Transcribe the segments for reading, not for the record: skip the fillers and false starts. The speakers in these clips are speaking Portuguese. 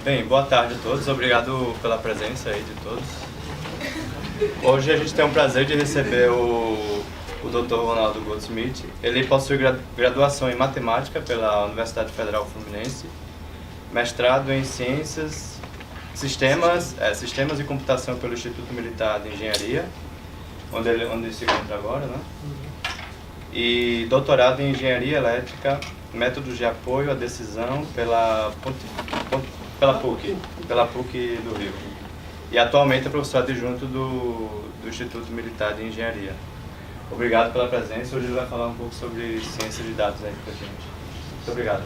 Bem, boa tarde a todos, obrigado pela presença aí de todos. Hoje a gente tem o prazer de receber o Dr. Ronaldo Goldsmith. Ele possui graduação em Matemática pela Universidade Federal Fluminense, mestrado em Ciências, Sistemas e Computação pelo Instituto Militar de Engenharia, onde ele se encontra agora, né? E doutorado em Engenharia Elétrica, Métodos de Apoio à Decisão pela PUC do Rio. E atualmente é professor adjunto do Instituto Militar de Engenharia. Obrigado pela presença. Hoje ele vai falar um pouco sobre ciência de dados aí pra gente. Muito obrigado.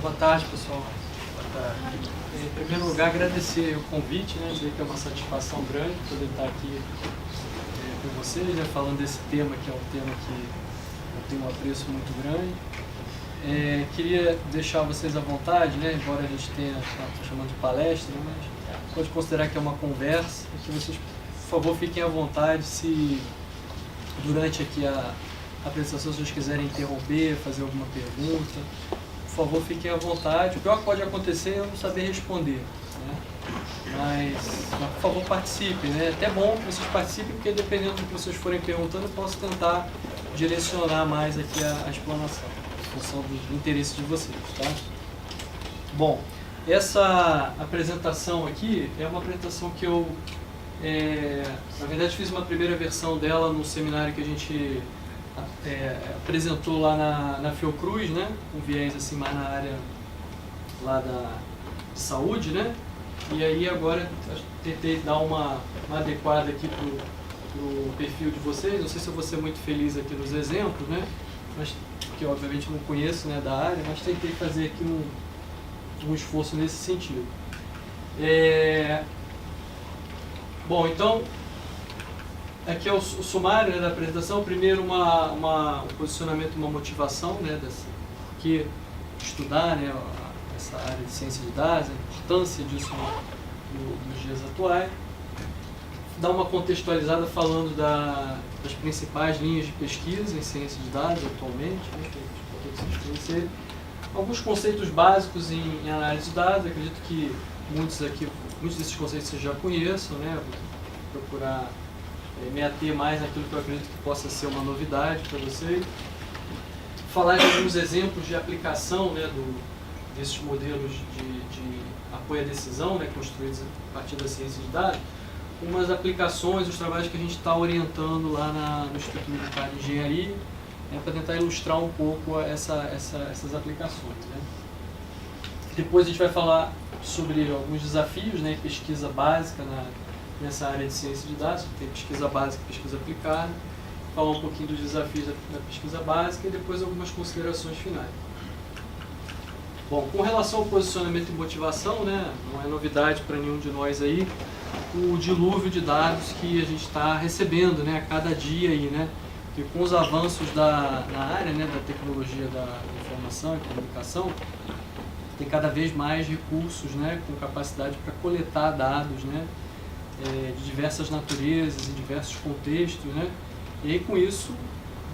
Boa tarde, pessoal. Boa tarde. Em primeiro lugar, agradecer o convite, né? Dizer que é uma satisfação grande poder estar aqui com vocês, né? Falando desse tema, que é um tema que eu tenho um apreço muito grande. Queria deixar vocês à vontade, né? Embora a gente tenha, estou chamando de palestra, mas pode considerar que é uma conversa, e que vocês, por favor, fiquem à vontade se durante aqui a apresentação, se vocês quiserem interromper, fazer alguma pergunta, por favor, fiquem à vontade. O pior que pode acontecer é eu não saber responder, né? Mas, por favor, participem, né? É até bom que vocês participem, porque dependendo do que vocês forem perguntando, eu posso tentar direcionar mais aqui a explanação, em função do interesse de vocês, tá? Bom, essa apresentação aqui é uma apresentação que eu, na verdade, fiz uma primeira versão dela no seminário que a gente apresentou lá na Fiocruz, né? Com viés assim mais na área lá de saúde, né? E aí agora tentei dar uma adequada aqui pro perfil de vocês. Não sei se eu vou ser muito feliz aqui nos exemplos, né? Mas que obviamente não conheço, né, da área, mas tentei fazer aqui um esforço nesse sentido. Bom, então aqui é o sumário, né, da apresentação. Primeiro um posicionamento, uma motivação, né, que estudar, né, essa área de ciência de dados, a importância disso nos dias atuais. Dar uma contextualizada falando das principais linhas de pesquisa em ciência de dados atualmente, né, que vocês conhecerem. Alguns conceitos básicos em análise de dados. Acredito que muitos desses conceitos vocês já conheçam, né? Vou procurar me ater mais naquilo que eu acredito que possa ser uma novidade para vocês. Falar de alguns exemplos de aplicação, né, desses modelos de apoio à decisão, né, construídos a partir da ciência de dados. Umas aplicações, os trabalhos que a gente está orientando lá no Instituto Militar de Engenharia, para tentar ilustrar um pouco essas aplicações, né. Depois a gente vai falar sobre alguns desafios, né, em pesquisa básica nessa área de ciência de dados. Tem pesquisa básica e pesquisa aplicada. Falar um pouquinho dos desafios da pesquisa básica e depois algumas considerações finais. Bom, com relação ao posicionamento e motivação, né, não é novidade para nenhum de nós aí o dilúvio de dados que a gente está recebendo, né, a cada dia aí, né, e com os avanços na área, né, da tecnologia da informação e comunicação, tem cada vez mais recursos, né, com capacidade para coletar dados, né, de diversas naturezas, em diversos contextos, né, e aí com isso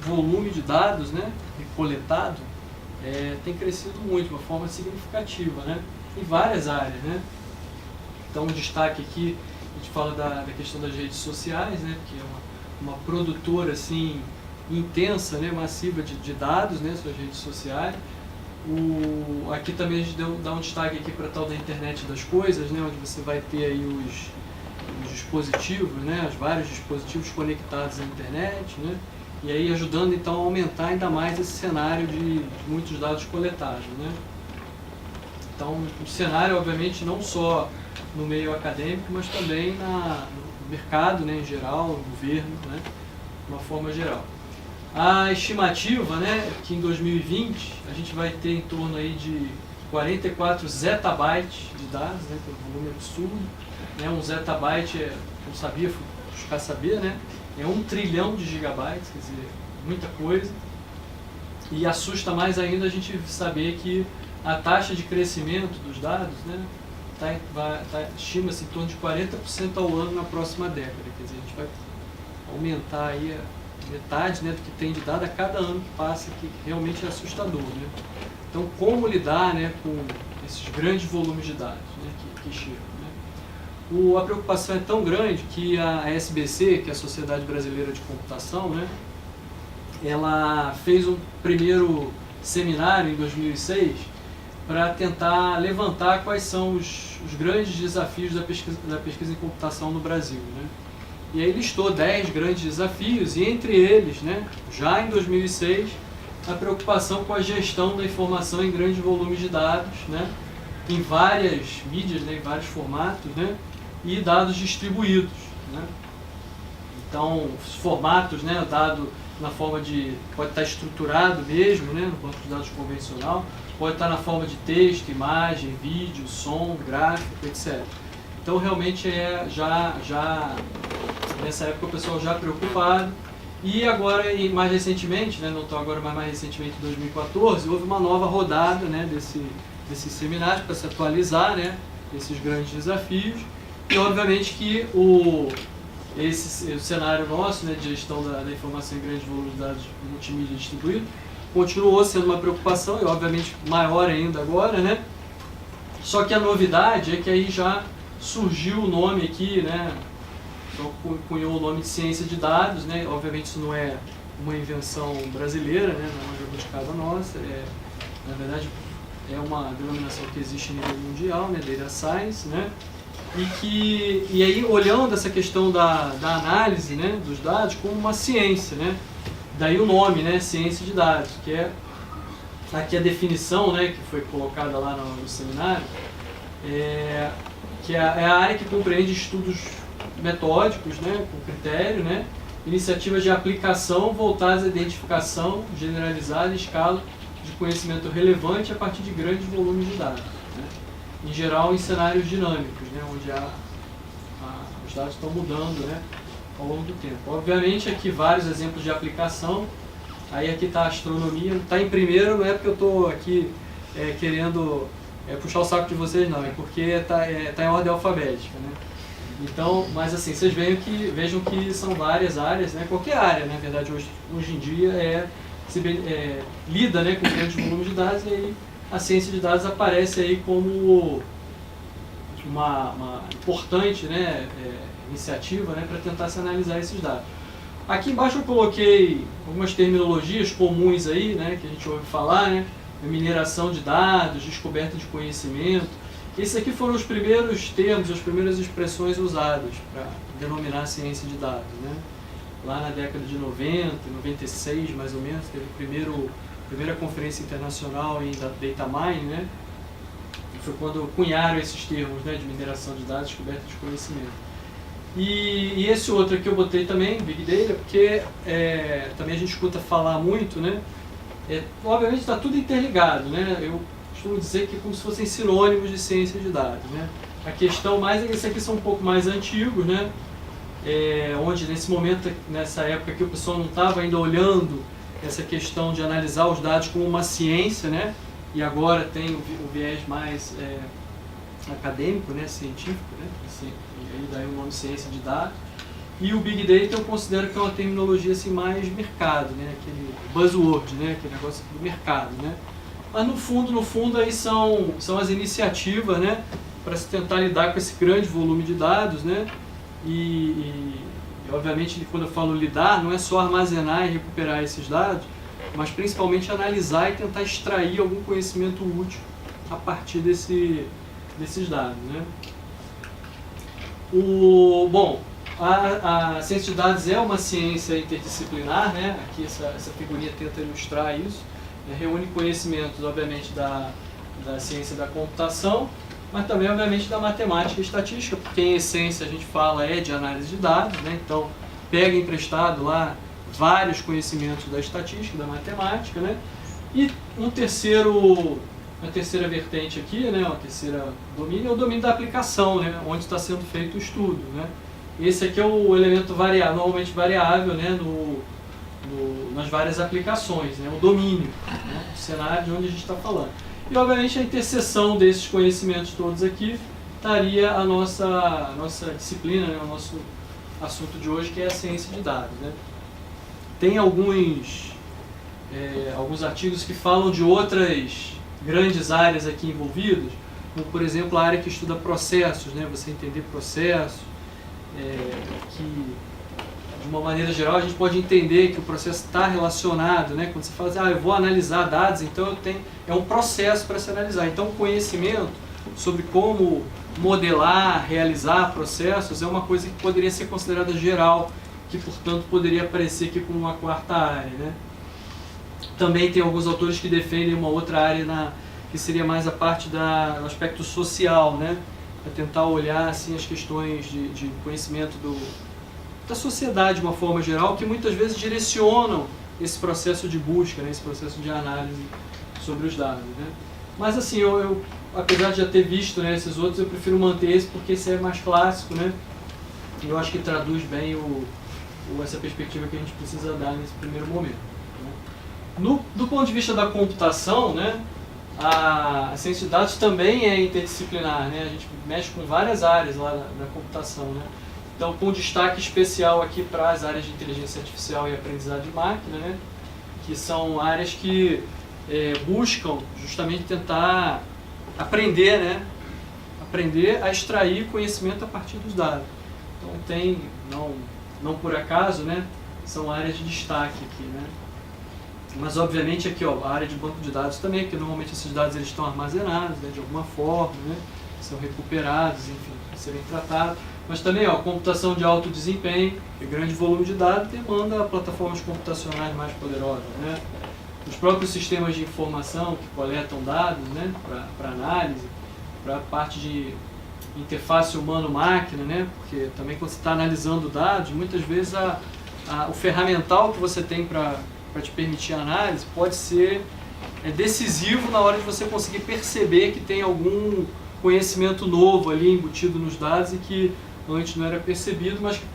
o volume de dados, né, coletado tem crescido muito, de uma forma significativa, né, em várias áreas, né. Então, um destaque aqui, a gente fala da questão das redes sociais, né, que é uma produtora assim, intensa, né, massiva de dados, né, suas redes sociais. Aqui também a gente dá um destaque aqui para a tal da internet das coisas, né, onde você vai ter aí os dispositivos, né, os vários dispositivos conectados à internet, né, e aí ajudando então a aumentar ainda mais esse cenário de muitos dados coletados, né. Então, o cenário, obviamente, não só no meio acadêmico, mas também no mercado, né, em geral, no governo, né, de uma forma geral. A estimativa, né, é que em 2020 a gente vai ter em torno aí de 44 zettabytes de dados, né, que é um volume absurdo. Né, um zettabyte, não sabia, fui buscar saber, né, é 1 trilhão de gigabytes, quer dizer, muita coisa. E assusta mais ainda a gente saber que a taxa de crescimento dos dados, né, estima-se em torno de 40% ao ano na próxima década. Quer dizer, a gente vai aumentar aí metade, né, do que tem de dado a cada ano que passa, que realmente é assustador, né? Então, como lidar, né, com esses grandes volumes de dados, né, que chegam, né? A preocupação é tão grande que a SBC, que é a Sociedade Brasileira de Computação, né, ela fez um primeiro seminário em 2006 para tentar levantar quais são os grandes desafios da pesquisa em computação no Brasil, né? E aí listou 10 grandes desafios, e entre eles, né, já em 2006, a preocupação com a gestão da informação em grandes volumes de dados, né, em várias mídias, né, em vários formatos, né, e dados distribuídos, né. Então, os formatos, né, o dado na forma de, pode estar estruturado mesmo, né, no banco de dados convencional, pode estar na forma de texto, imagem, vídeo, som, gráfico, etc. Então, realmente, nessa época o pessoal já preocupado. E agora, e mais recentemente, né, não estou agora, mas mais recentemente, em 2014, houve uma nova rodada, né, desses seminários para se atualizar, né, esses grandes desafios. E, obviamente, que o cenário nosso, né, de gestão da informação em grandes volumes de dados multimídia distribuído continuou sendo uma preocupação, e obviamente maior ainda agora, né? Só que a novidade é que aí já surgiu o nome aqui, né? Então, cunhou o nome de ciência de dados, né? Obviamente isso não é uma invenção brasileira, né? Não é uma jabuticaba nossa, na verdade é uma denominação que existe a nível mundial, né? Data Science, né? E aí olhando essa questão da análise, né, dos dados como uma ciência, né? Daí o nome, né, ciência de dados, que é aqui a definição, né, que foi colocada lá no seminário, que é a área que compreende estudos metódicos, né, com critério, né, iniciativas de aplicação voltadas à identificação generalizada e escala de conhecimento relevante a partir de grandes volumes de dados, né, em geral em cenários dinâmicos, né, onde os dados estão mudando, né, ao longo do tempo. Obviamente aqui vários exemplos de aplicação, aí aqui está a astronomia, está em primeiro, não é porque eu estou aqui querendo puxar o saco de vocês, não, é porque está em ordem alfabética, né? Então, mas assim, vocês vejam que são várias áreas, né? Qualquer área, na verdade, hoje em dia lida, né, com grandes volumes de dados, e aí a ciência de dados aparece aí como uma importante, né, iniciativa, né, para tentar se analisar esses dados. Aqui embaixo eu coloquei algumas terminologias comuns aí, né, que a gente ouve falar, né, mineração de dados, descoberta de conhecimento. Esses aqui foram os primeiros termos, as primeiras expressões usadas para denominar a ciência de dados, né. Lá na década de 90, 96 mais ou menos, teve a primeira conferência internacional em Data Mining, né, foi quando cunharam esses termos, né, de mineração de dados, descoberta de conhecimento. E esse outro aqui eu botei também, Big Data, porque também a gente escuta falar muito, né? Obviamente está tudo interligado, né? Eu costumo dizer que é como se fossem sinônimos de ciência de dados, né? A questão mais é que esses aqui são um pouco mais antigos, né? Onde nesse momento, nessa época que o pessoal não estava ainda olhando essa questão de analisar os dados como uma ciência, né? E agora tem o viés mais acadêmico, né? Científico, né? Assim, e aí daí o nome ciência de dados. E o Big Data eu considero que é uma terminologia assim, mais mercado, né? Aquele buzzword, né? Aquele negócio do mercado, né? Mas no fundo aí são as iniciativas, né? Para se tentar lidar com esse grande volume de dados, né? E obviamente quando eu falo lidar, não é só armazenar e recuperar esses dados, mas principalmente analisar e tentar extrair algum conhecimento útil a partir desses dados, né? A ciência de dados é uma ciência interdisciplinar, né? Aqui essa figurinha tenta ilustrar isso. Reúne conhecimentos, obviamente, da ciência da computação, mas também, obviamente, da matemática e estatística, porque em essência a gente fala de análise de dados, né? Então pega emprestado lá vários conhecimentos da estatística, da matemática, né? E uma terceira vertente aqui, né? Uma terceira domínio é o domínio da aplicação, né? Onde está sendo feito o estudo, né? Esse aqui é o elemento normalmente variável, né? Nas várias aplicações, né? O domínio, né? O cenário de onde a gente está falando. E, obviamente, a interseção desses conhecimentos todos aqui estaria a nossa disciplina, né? O nosso assunto de hoje, que é a ciência de dados, né? Tem alguns artigos que falam de outras grandes áreas aqui envolvidas, como por exemplo a área que estuda processos, né? Você entender processos, que de uma maneira geral a gente pode entender que o processo está relacionado, né? Quando você fala assim, eu vou analisar dados, então é um processo para se analisar. Então o conhecimento sobre como modelar, realizar processos é uma coisa que poderia ser considerada geral, que portanto poderia aparecer aqui como uma quarta área, né? Também tem alguns autores que defendem uma outra área que seria mais a parte do aspecto social, né? Para tentar olhar assim, as questões de conhecimento da sociedade de uma forma geral, que muitas vezes direcionam esse processo de busca, né? Esse processo de análise sobre os dados, né? Mas assim, eu apesar de já ter visto, né, esses outros, eu prefiro manter esse porque esse é mais clássico, né? E eu acho que traduz bem essa perspectiva que a gente precisa dar nesse primeiro momento, né? Do ponto de vista da computação, né, a ciência de dados também é interdisciplinar, né? A gente mexe com várias áreas lá da computação, né? Então, com destaque especial aqui para as áreas de inteligência artificial e aprendizado de máquina, né? Que são áreas que buscam justamente tentar aprender, né? Aprender a extrair conhecimento a partir dos dados. Então não por acaso, né? São áreas de destaque aqui, né? Mas obviamente aqui, a área de banco de dados também, que normalmente esses dados eles estão armazenados, né, de alguma forma, né? São recuperados, enfim, para serem tratados. Mas também, computação de alto desempenho, e grande volume de dados demanda plataformas computacionais mais poderosas, né? Os próprios sistemas de informação que coletam dados, né, para análise, para a parte de interface humano-máquina, né, porque também quando você está analisando dados, muitas vezes o ferramental que você tem para te permitir a análise pode ser decisivo na hora de você conseguir perceber que tem algum conhecimento novo ali embutido nos dados e que antes não era percebido, mas que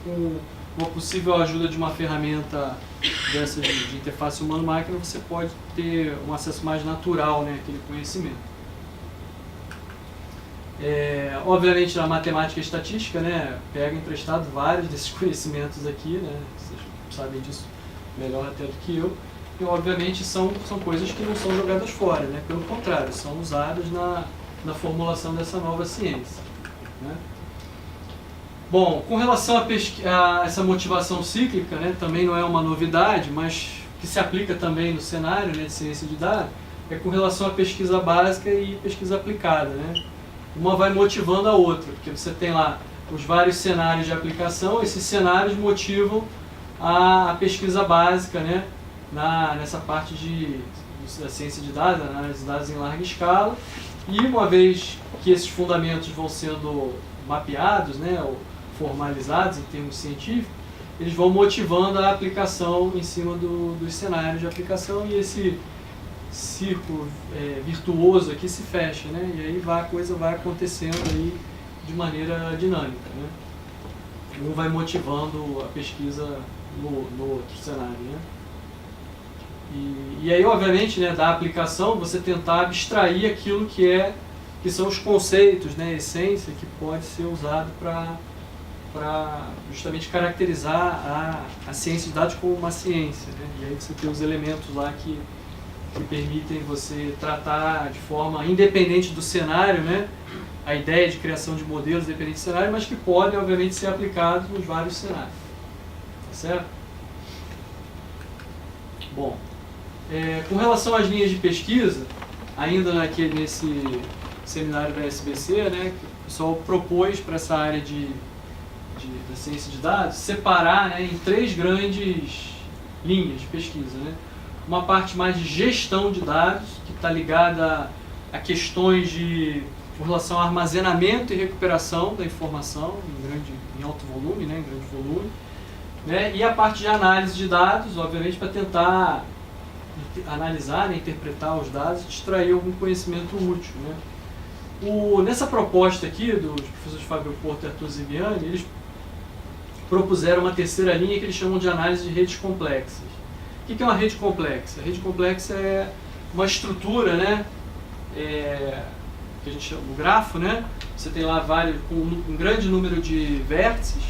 com uma possível ajuda de uma ferramenta dessa de interface humano-máquina, você pode ter um acesso mais natural, né, àquele conhecimento. Obviamente, a matemática e a estatística, né, pega emprestado vários desses conhecimentos aqui, né, vocês sabem disso melhor até do que eu, e obviamente são coisas que não são jogadas fora, né, pelo contrário, são usadas na formulação dessa nova ciência, né. Bom, com relação a essa motivação cíclica, né, também não é uma novidade, mas que se aplica também no cenário, né, de ciência de dados, é com relação à pesquisa básica e pesquisa aplicada, né. Uma vai motivando a outra, porque você tem lá os vários cenários de aplicação, esses cenários motivam a pesquisa básica, né, nessa parte da ciência de dados, análise de dados em larga escala, e uma vez que esses fundamentos vão sendo mapeados, né, ou formalizados em termos científicos, eles vão motivando a aplicação em cima dos cenários de aplicação, e esse círculo virtuoso aqui se fecha, né? E aí a coisa vai acontecendo aí de maneira dinâmica, né? Um vai motivando a pesquisa no outro cenário, né? E aí, obviamente, né, da aplicação, você tentar abstrair aquilo que são os conceitos, né, a essência que pode ser usado para justamente caracterizar a ciência de dados como uma ciência, né? E aí você tem os elementos lá que permitem você tratar de forma independente do cenário, né, a ideia de criação de modelos independente do cenário, mas que podem, obviamente, ser aplicados nos vários cenários. Tá certo? Bom, com relação às linhas de pesquisa, ainda nesse seminário da SBC, né, que o pessoal propôs para essa área da ciência de dados separar, né, em 3 grandes linhas de pesquisa, né? Uma parte mais de gestão de dados, que está ligada a questões com relação ao armazenamento e recuperação da informação em alto volume, né, em grande volume, né, e a parte de análise de dados, obviamente, para tentar analisar, né, interpretar os dados e extrair algum conhecimento útil, né. Nessa proposta aqui dos professores Fábio Porto e Arthur Ziviani, eles propuseram uma terceira linha que eles chamam de análise de redes complexas. O que é uma rede complexa? A rede complexa é uma estrutura, né, que a gente chama o grafo, né? Você tem lá um grande número de vértices,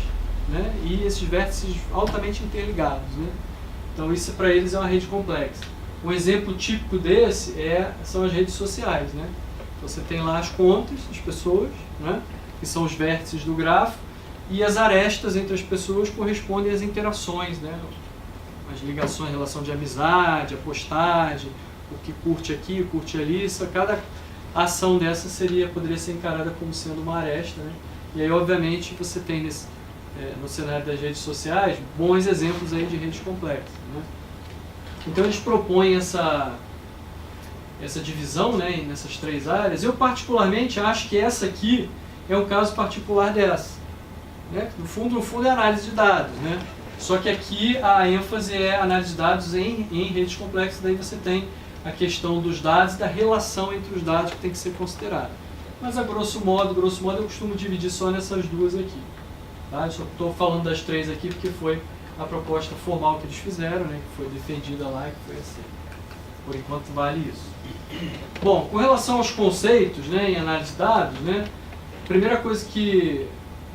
né, e esses vértices altamente interligados, né? Então isso para eles é uma rede complexa. Um exemplo típico desse são as redes sociais, né? Você tem lá as contas das pessoas, né? Que são os vértices do grafo, e as arestas entre as pessoas correspondem às interações, né? As ligações, relação de amizade, a postagem, o que curte aqui, o curte ali. Cada ação dessa poderia ser encarada como sendo uma aresta, né? E aí, obviamente, você tem no cenário das redes sociais bons exemplos aí de redes complexas, né? Então eles propõem essa divisão, né, nessas 3 áreas. Eu particularmente acho que essa aqui é um caso particular dessa, né? No fundo é análise de dados, né? Só que aqui a ênfase é análise de dados em redes complexas. Daí você tem a questão dos dados e da relação entre os dados que tem que ser considerada. Mas a grosso modo eu costumo dividir só nessas 2 aqui, tá? Eu só estou falando das 3 aqui porque foi a proposta formal que eles fizeram, né, que foi defendida lá e que foi assim. Por enquanto vale isso. Bom, com relação aos conceitos, né, em análise de dados, né, a primeira coisa que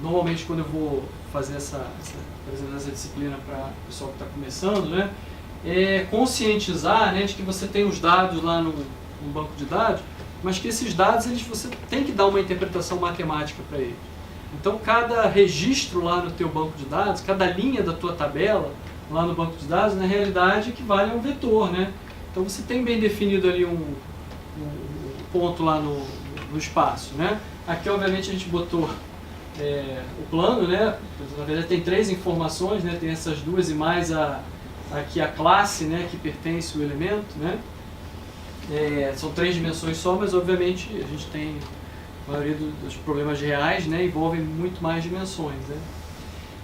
normalmente quando eu vou fazer essa disciplina para o pessoal que está começando, né, é conscientizar, né, de que você tem os dados lá no banco de dados, mas que esses dados você tem que dar uma interpretação matemática para eles. Então, cada registro lá no teu banco de dados, cada linha da tua tabela lá no banco de dados, na realidade, equivale a um vetor, né? Então, você tem bem definido ali um ponto lá no espaço, né? Aqui, obviamente, a gente botou o plano, né? Na verdade, tem 3 informações, né? Tem essas 2 e mais aqui a classe, né? Que pertence ao elemento, né? São 3 dimensões só, mas, obviamente, a gente tem... A maioria dos problemas reais, né, envolvem muito mais dimensões, né?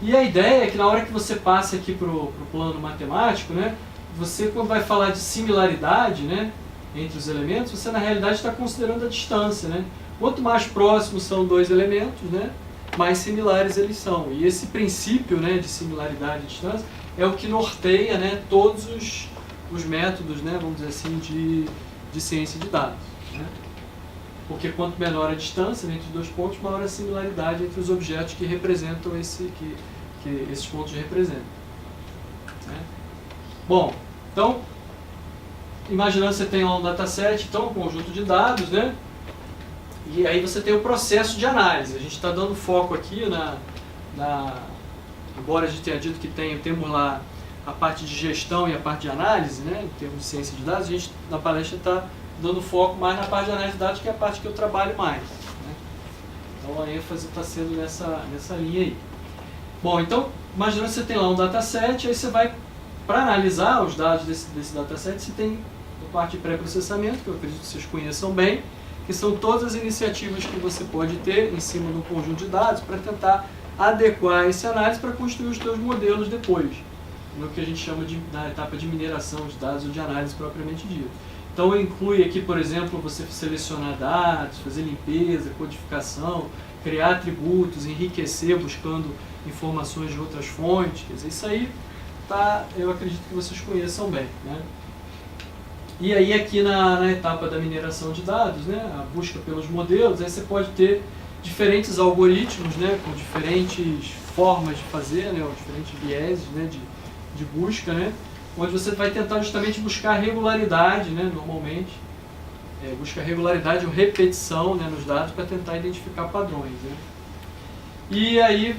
E a ideia é que na hora que você passa aqui para o plano matemático, né, você quando vai falar de similaridade, né, entre os elementos, você na realidade está considerando a distância, né? Quanto mais próximos são 2 elementos, né, mais similares eles são. E esse princípio, né, de similaridade e distância é o que norteia, né, todos os métodos, né, vamos dizer assim, de ciência de dados, né? Porque quanto menor a distância entre os 2 pontos, maior a similaridade entre os objetos que representam que esses pontos representam, né? Bom, então, imaginando que você tem lá um dataset, então um conjunto de dados, né? E aí você tem o processo de análise. A gente está dando foco aqui embora a gente tenha dito que temos lá a parte de gestão e a parte de análise, né? Em termos de ciência de dados, a gente na palestra está dando foco mais na parte de análise de dados, que é a parte que eu trabalho mais, né? Então a ênfase está sendo nessa linha aí. Bom, então, imaginando que você tem lá um dataset, aí você vai, para analisar os dados desse dataset, você tem a parte de pré-processamento, que eu acredito que vocês conheçam bem, que são todas as iniciativas que você pode ter em cima de um conjunto de dados para tentar adequar essa análise para construir os seus modelos depois, no que a gente chama na etapa de mineração de dados ou de análise propriamente dita. Então inclui aqui, por exemplo, você selecionar dados, fazer limpeza, codificação, criar atributos, enriquecer buscando informações de outras fontes. Quer dizer, isso aí eu acredito que vocês conheçam bem, né? E aí aqui na etapa da mineração de dados, né, a busca pelos modelos, aí você pode ter diferentes algoritmos, né, com diferentes formas de fazer, né, ou diferentes vieses, né, de busca, né, onde você vai tentar justamente buscar regularidade, né, normalmente, busca regularidade ou repetição, né, nos dados para tentar identificar padrões, né. E aí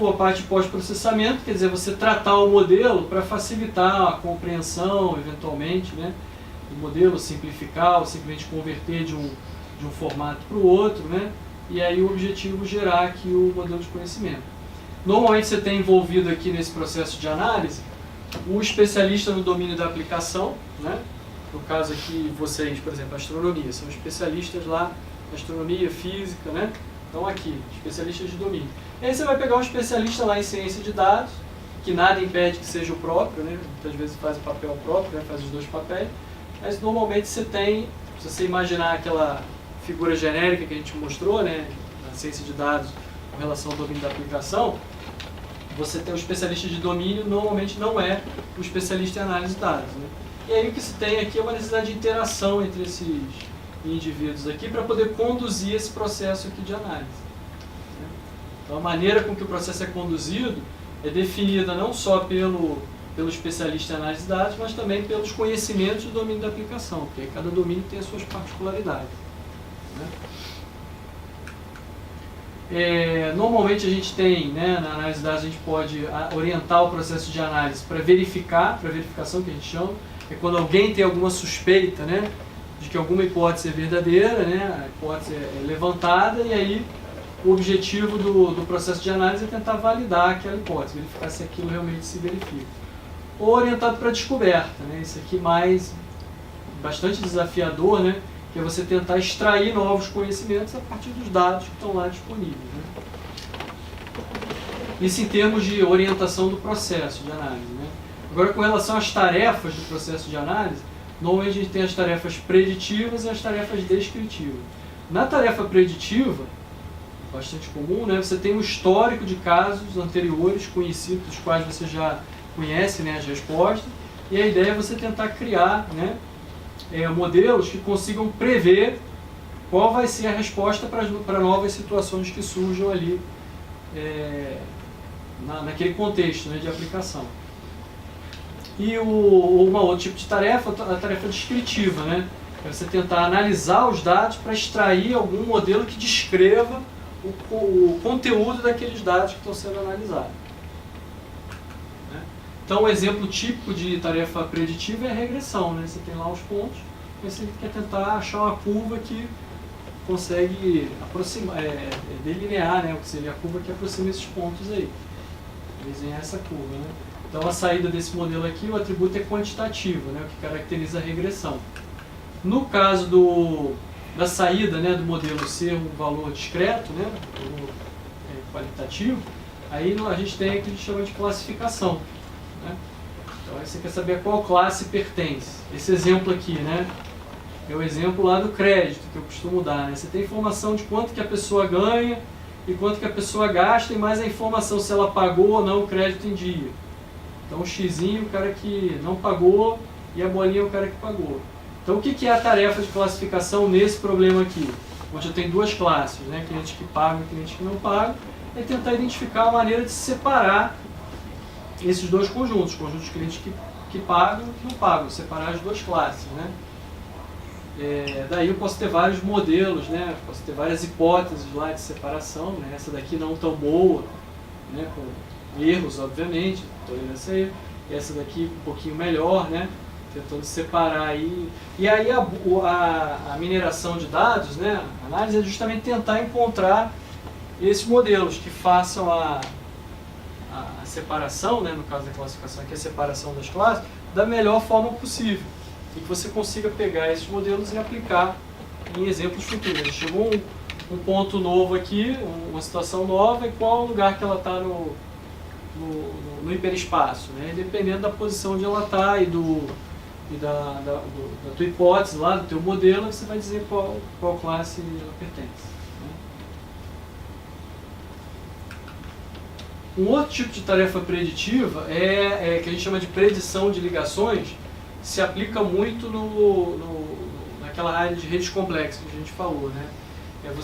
a parte de pós-processamento, quer dizer, você tratar o modelo para facilitar a compreensão, eventualmente, né, do modelo, simplificar ou simplesmente converter de um formato para o outro, né, e aí o objetivo é gerar aqui o modelo de conhecimento. Normalmente você tem envolvido aqui nesse processo de análise o especialista no domínio da aplicação, né? No caso aqui, vocês, por exemplo, astronomia, são especialistas lá, astronomia, física, né? Então aqui, especialistas de domínio. E aí você vai pegar um especialista lá em ciência de dados, que nada impede que seja o próprio, né? Muitas vezes faz o papel próprio, né? Faz os 2 papéis, mas normalmente você tem, se você imaginar aquela figura genérica que a gente mostrou, né? Na ciência de dados com relação ao domínio da aplicação, você tem um especialista de domínio, normalmente não é o especialista em análise de dados, né? E aí o que se tem aqui é uma necessidade de interação entre esses indivíduos aqui para poder conduzir esse processo aqui de análise, né? Então a maneira com que o processo é conduzido é definida não só pelo pelo especialista em análise de dados, mas também pelos conhecimentos do domínio da aplicação, porque cada domínio tem as suas particularidades, né? Normalmente a gente tem, né, na análise de dados, a gente pode orientar o processo de análise para verificação que a gente chama, é quando alguém tem alguma suspeita, né, de que alguma hipótese é verdadeira, né, a hipótese é levantada, e aí o objetivo do processo de análise é tentar validar aquela hipótese, verificar se aquilo realmente se verifica. Ou orientado para descoberta, né, isso aqui bastante desafiador, né, que é você tentar extrair novos conhecimentos a partir dos dados que estão lá disponíveis, né? Isso em termos de orientação do processo de análise, né? Agora, com relação às tarefas do processo de análise, normalmente a gente tem as tarefas preditivas e as tarefas descritivas. Na tarefa preditiva, bastante comum, né, você tem um histórico de casos anteriores conhecidos, dos quais você já conhece, né, as respostas, e a ideia é você tentar criar, né, modelos que consigam prever qual vai ser a resposta para novas situações que surjam ali naquele contexto, né, de aplicação. E uma outro tipo de tarefa, a tarefa descritiva, né? É você tentar analisar os dados para extrair algum modelo que descreva o conteúdo daqueles dados que estão sendo analisados. Então, um exemplo típico de tarefa preditiva é a regressão, né? Você tem lá os pontos, e você quer tentar achar uma curva que consegue delinear, né? O que seria a curva que aproxima esses pontos aí. Desenhar essa curva, né? Então, a saída desse modelo aqui, o atributo é quantitativo, né? O que caracteriza a regressão. No caso da saída, né, do modelo ser um valor discreto, né? Um valor qualitativo, aí a gente tem o que a gente chama de classificação. Né? Então aí você quer saber a qual classe pertence. Esse exemplo aqui, né, é o exemplo lá do crédito que eu costumo dar. Né? Você tem informação de quanto que a pessoa ganha e quanto que a pessoa gasta, e mais a informação se ela pagou ou não o crédito em dia. Então o xizinho, o cara que não pagou, e a bolinha é o cara que pagou. Então o que é a tarefa de classificação nesse problema aqui? Onde eu tenho duas classes, né? Cliente que paga e cliente que não paga, é tentar identificar a maneira de separar esses dois conjuntos de clientes que pagam e que não pagam, separar as duas classes, né? Daí eu posso ter vários modelos, né? Posso ter várias hipóteses lá de separação, né? Essa daqui não tão boa, né? Com erros, obviamente, tolerância a erro. Essa daqui um pouquinho melhor, né? Tentando separar aí. E aí a mineração de dados, né? A análise é justamente tentar encontrar esses modelos que façam a separação, né, no caso da classificação, que é a separação das classes, da melhor forma possível. E que você consiga pegar esses modelos e aplicar em exemplos futuros. Chegou um ponto novo aqui, uma situação nova, e qual o lugar que ela está no hiperespaço. Né? E dependendo da posição onde ela está e da tua hipótese lá, do teu modelo, você vai dizer qual classe ela pertence. Um outro tipo de tarefa preditiva que a gente chama de predição de ligações, se aplica muito naquela área de redes complexas que a gente falou, né?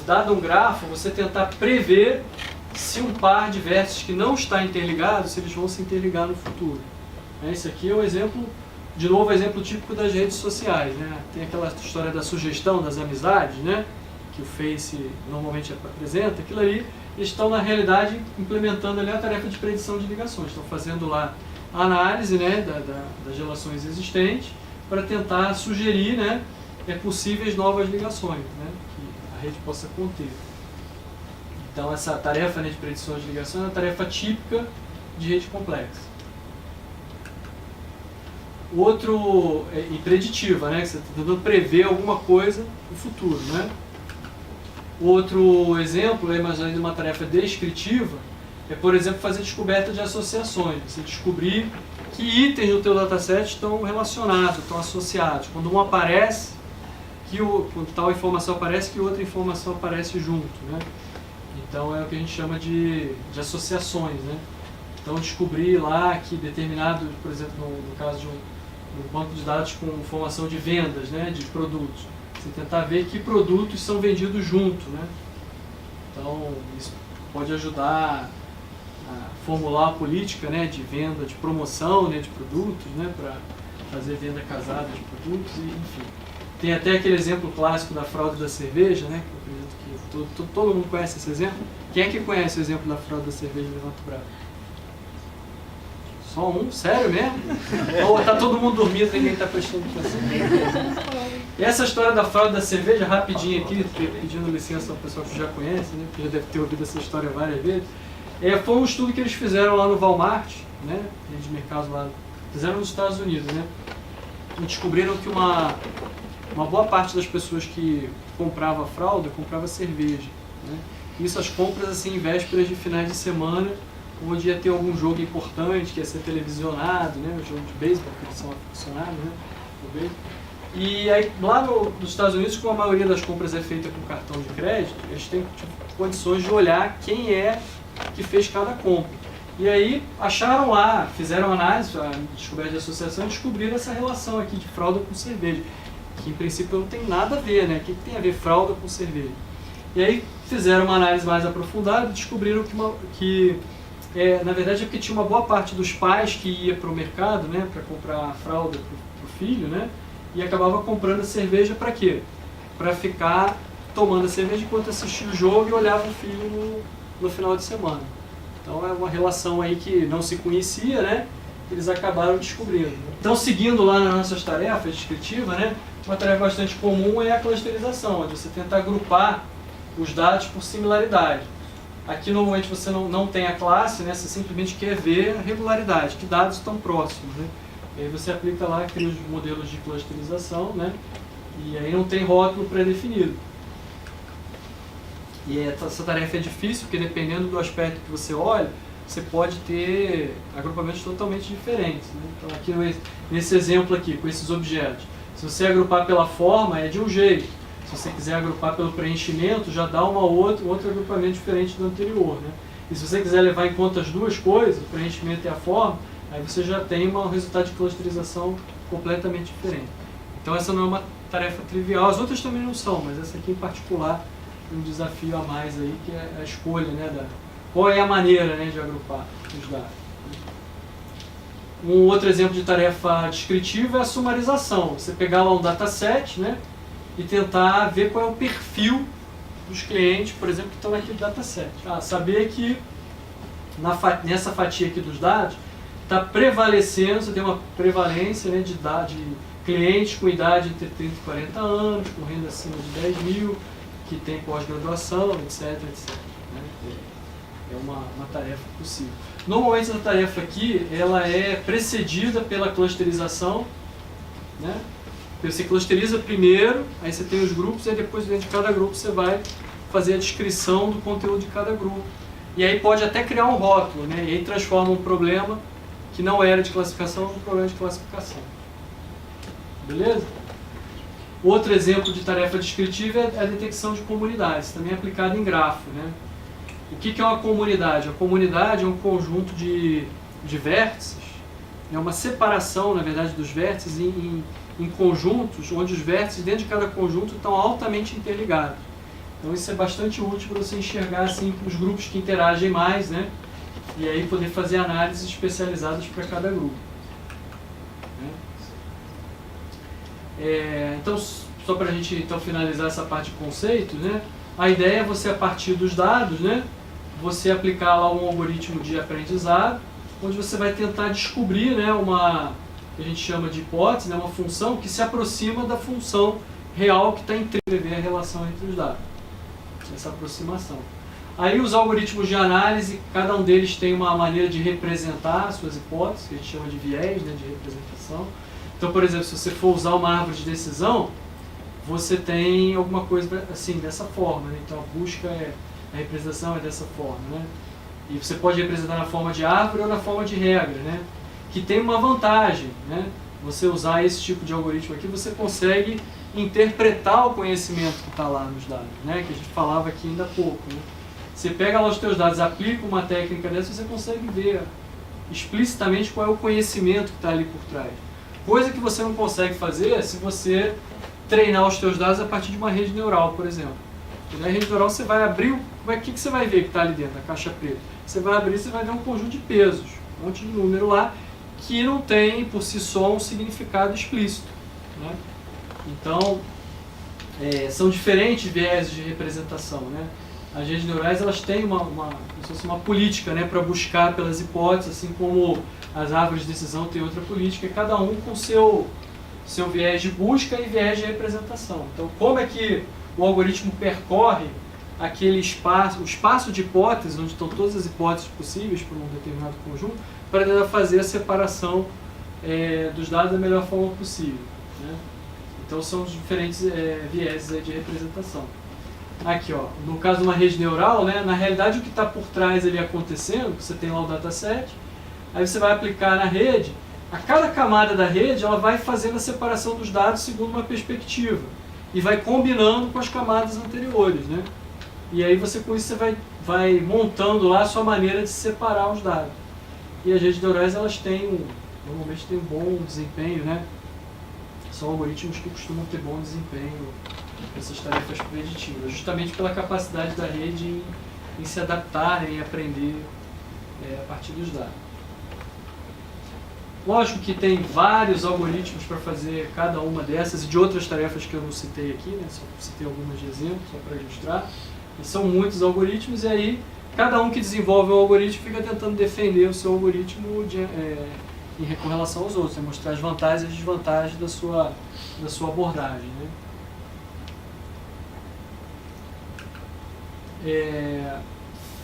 Dado um grafo, você tentar prever se um par de vértices que não está interligado, se eles vão se interligar no futuro. Esse aqui é um exemplo, de novo, exemplo típico das redes sociais, né? Tem aquela história da sugestão das amizades, né? Que o Face normalmente apresenta, aquilo ali. Eles estão, na realidade, implementando ali a tarefa de predição de ligações. Estão fazendo lá a análise, né, das relações existentes para tentar sugerir, né, possíveis novas ligações, né, que a rede possa conter. Então, essa tarefa, né, de predição de ligações é uma tarefa típica de rede complexa. Outro, e preditiva, né, que você está tentando prever alguma coisa no futuro, né. Outro exemplo, mas ainda uma tarefa descritiva, é, por exemplo, fazer descoberta de associações. Você descobrir que itens do teu dataset estão relacionados, estão associados. Quando um aparece, quando tal informação aparece, que outra informação aparece junto. Né? Então é o que a gente chama de associações. Né? Então descobrir lá que determinado, por exemplo, no caso de um banco de dados com informação de vendas, né, de produtos. Você tentar ver que produtos são vendidos junto, né? Então, isso pode ajudar formular a política, né, de venda, de promoção, né, de produtos, né, para fazer venda casada de produtos, e, enfim. Tem até aquele exemplo clássico da fraude da cerveja, né, que eu acredito que todo mundo conhece esse exemplo. Quem é que conhece o exemplo da fraude da cerveja? Levanta o braço. Só um? Sério mesmo? Ou está todo mundo dormindo e ninguém está prestando atenção? E essa história da fraude da cerveja, rapidinho aqui, pedindo licença ao pessoal que já conhece, né, que já deve ter ouvido essa história várias vezes. Foi um estudo que eles fizeram lá no Walmart, né, de mercado lá, fizeram nos Estados Unidos, né, e descobriram que uma boa parte das pessoas que comprava fralda, comprava cerveja, né. Isso as compras assim em vésperas de finais de semana, onde ia ter algum jogo importante, que ia ser televisionado, né, o jogo de beisebol, que eles são aficionados, né, e aí lá nos Estados Unidos, como a maioria das compras é feita com cartão de crédito, eles têm condições de olhar quem é que fez cada compra. E aí acharam lá, fizeram análise, a descoberta de associação, e descobriram essa relação aqui de fralda com cerveja, que em princípio não tem nada a ver, né? O que tem a ver fralda com cerveja? E aí fizeram uma análise mais aprofundada e descobriram que na verdade é porque tinha uma boa parte dos pais que ia para o mercado, né, para comprar fralda para o filho, né, e acabava comprando a cerveja para quê? Para ficar tomando a cerveja enquanto assistia o jogo e olhava o filho no final de semana. Então é uma relação aí que não se conhecia, né? Eles acabaram descobrindo. Então, seguindo lá nas nossas tarefas descritivas, né? Uma tarefa bastante comum é a clusterização, onde você tenta agrupar os dados por similaridade. Aqui normalmente você não tem a classe, né? Você simplesmente quer ver a regularidade, que dados estão próximos, né? E aí você aplica lá, cria os modelos de clusterização, né? E aí não tem rótulo pré-definido. E essa tarefa é difícil, porque dependendo do aspecto que você olha, você pode ter agrupamentos totalmente diferentes, né? Então aqui nesse exemplo aqui, com esses objetos, se você agrupar pela forma, é de um jeito. Se você quiser agrupar pelo preenchimento, já dá outro agrupamento diferente do anterior, né? E se você quiser levar em conta as duas coisas, o preenchimento e a forma, aí você já tem um resultado de clusterização completamente diferente. Então essa não é uma tarefa trivial, as outras também não são, mas essa aqui em particular um desafio a mais aí, que é a escolha, né, qual é a maneira, né, de agrupar os dados. Um outro exemplo de tarefa descritiva é a sumarização. Você pegar lá um dataset, né, e tentar ver qual é o perfil dos clientes, por exemplo, que estão naquele dataset. Saber que nessa fatia aqui dos dados está prevalecendo, você tem uma prevalência, né, de clientes com idade entre 30 e 40 anos, com renda acima de 10 mil, que tem pós-graduação, etc, etc. Né? É uma tarefa possível. Normalmente essa tarefa aqui, ela é precedida pela clusterização, né? Você clusteriza primeiro, aí você tem os grupos, e aí depois dentro de cada grupo você vai fazer a descrição do conteúdo de cada grupo. E aí pode até criar um rótulo, né? E aí transforma um problema que não era de classificação num problema de classificação. Beleza? Outro exemplo de tarefa descritiva é a detecção de comunidades, também aplicada em grafo, né? O que é uma comunidade? A comunidade é um conjunto de vértices, é uma separação, na verdade, dos vértices em conjuntos, onde os vértices dentro de cada conjunto estão altamente interligados. Então isso é bastante útil para você enxergar assim, os grupos que interagem mais, né? E aí poder fazer análises especializadas para cada grupo. Então, só para a gente então, finalizar essa parte de conceitos, né? A ideia é você, a partir dos dados, né, você aplicar lá um algoritmo de aprendizado, onde você vai tentar descobrir, né, uma que a gente chama de hipótese, né, uma função que se aproxima da função real que está entrever a relação entre os dados. Essa aproximação. Aí os algoritmos de análise, cada um deles tem uma maneira de representar suas hipóteses, que a gente chama de viés, né, de representação. Então, por exemplo, se você for usar uma árvore de decisão, você tem alguma coisa assim, dessa forma, né? Então a busca a representação é dessa forma, né? E você pode representar na forma de árvore ou na forma de regra, né? Que tem uma vantagem, né? Você usar esse tipo de algoritmo aqui, você consegue interpretar o conhecimento que está lá nos dados, né? Que a gente falava aqui ainda há pouco, né? Você pega lá os teus dados, aplica uma técnica dessa, você consegue ver explicitamente qual é o conhecimento que está ali por trás. Coisa que você não consegue fazer se você treinar os teus dados a partir de uma rede neural, por exemplo. E na rede neural você vai abrir, o que você vai ver que está ali dentro, da caixa preta? Você vai abrir e você vai ver um conjunto de pesos, um monte de número lá, que não tem por si só um significado explícito, né? Então, são diferentes viés de representação, né? As redes neurais elas têm como se fosse uma política, né, para buscar pelas hipóteses, assim como as árvores de decisão têm outra política, cada um com seu viés de busca e viés de representação. Então, como é que o algoritmo percorre aquele espaço, o espaço de hipóteses, onde estão todas as hipóteses possíveis para um determinado conjunto, para tentar fazer a separação dos dados da melhor forma possível, né? Então são os diferentes vieses de representação. Aqui, ó, no caso de uma rede neural, né, na realidade o que está por trás ali acontecendo, você tem lá o dataset, aí você vai aplicar na rede, a cada camada da rede ela vai fazendo a separação dos dados segundo uma perspectiva e vai combinando com as camadas anteriores, né? E aí você com isso você vai montando lá a sua maneira de separar os dados. E as redes neurais elas normalmente têm um bom desempenho, né? São algoritmos que costumam ter bom desempenho nessas tarefas preditivas, justamente pela capacidade da rede em se adaptar e aprender a partir dos dados. Lógico que tem vários algoritmos para fazer cada uma dessas e de outras tarefas que eu não citei aqui, né? Só citei algumas de exemplo, só para ilustrar. E são muitos algoritmos e aí cada um que desenvolve um algoritmo fica tentando defender o seu algoritmo com relação aos outros, mostrar as vantagens e as desvantagens da sua abordagem, né?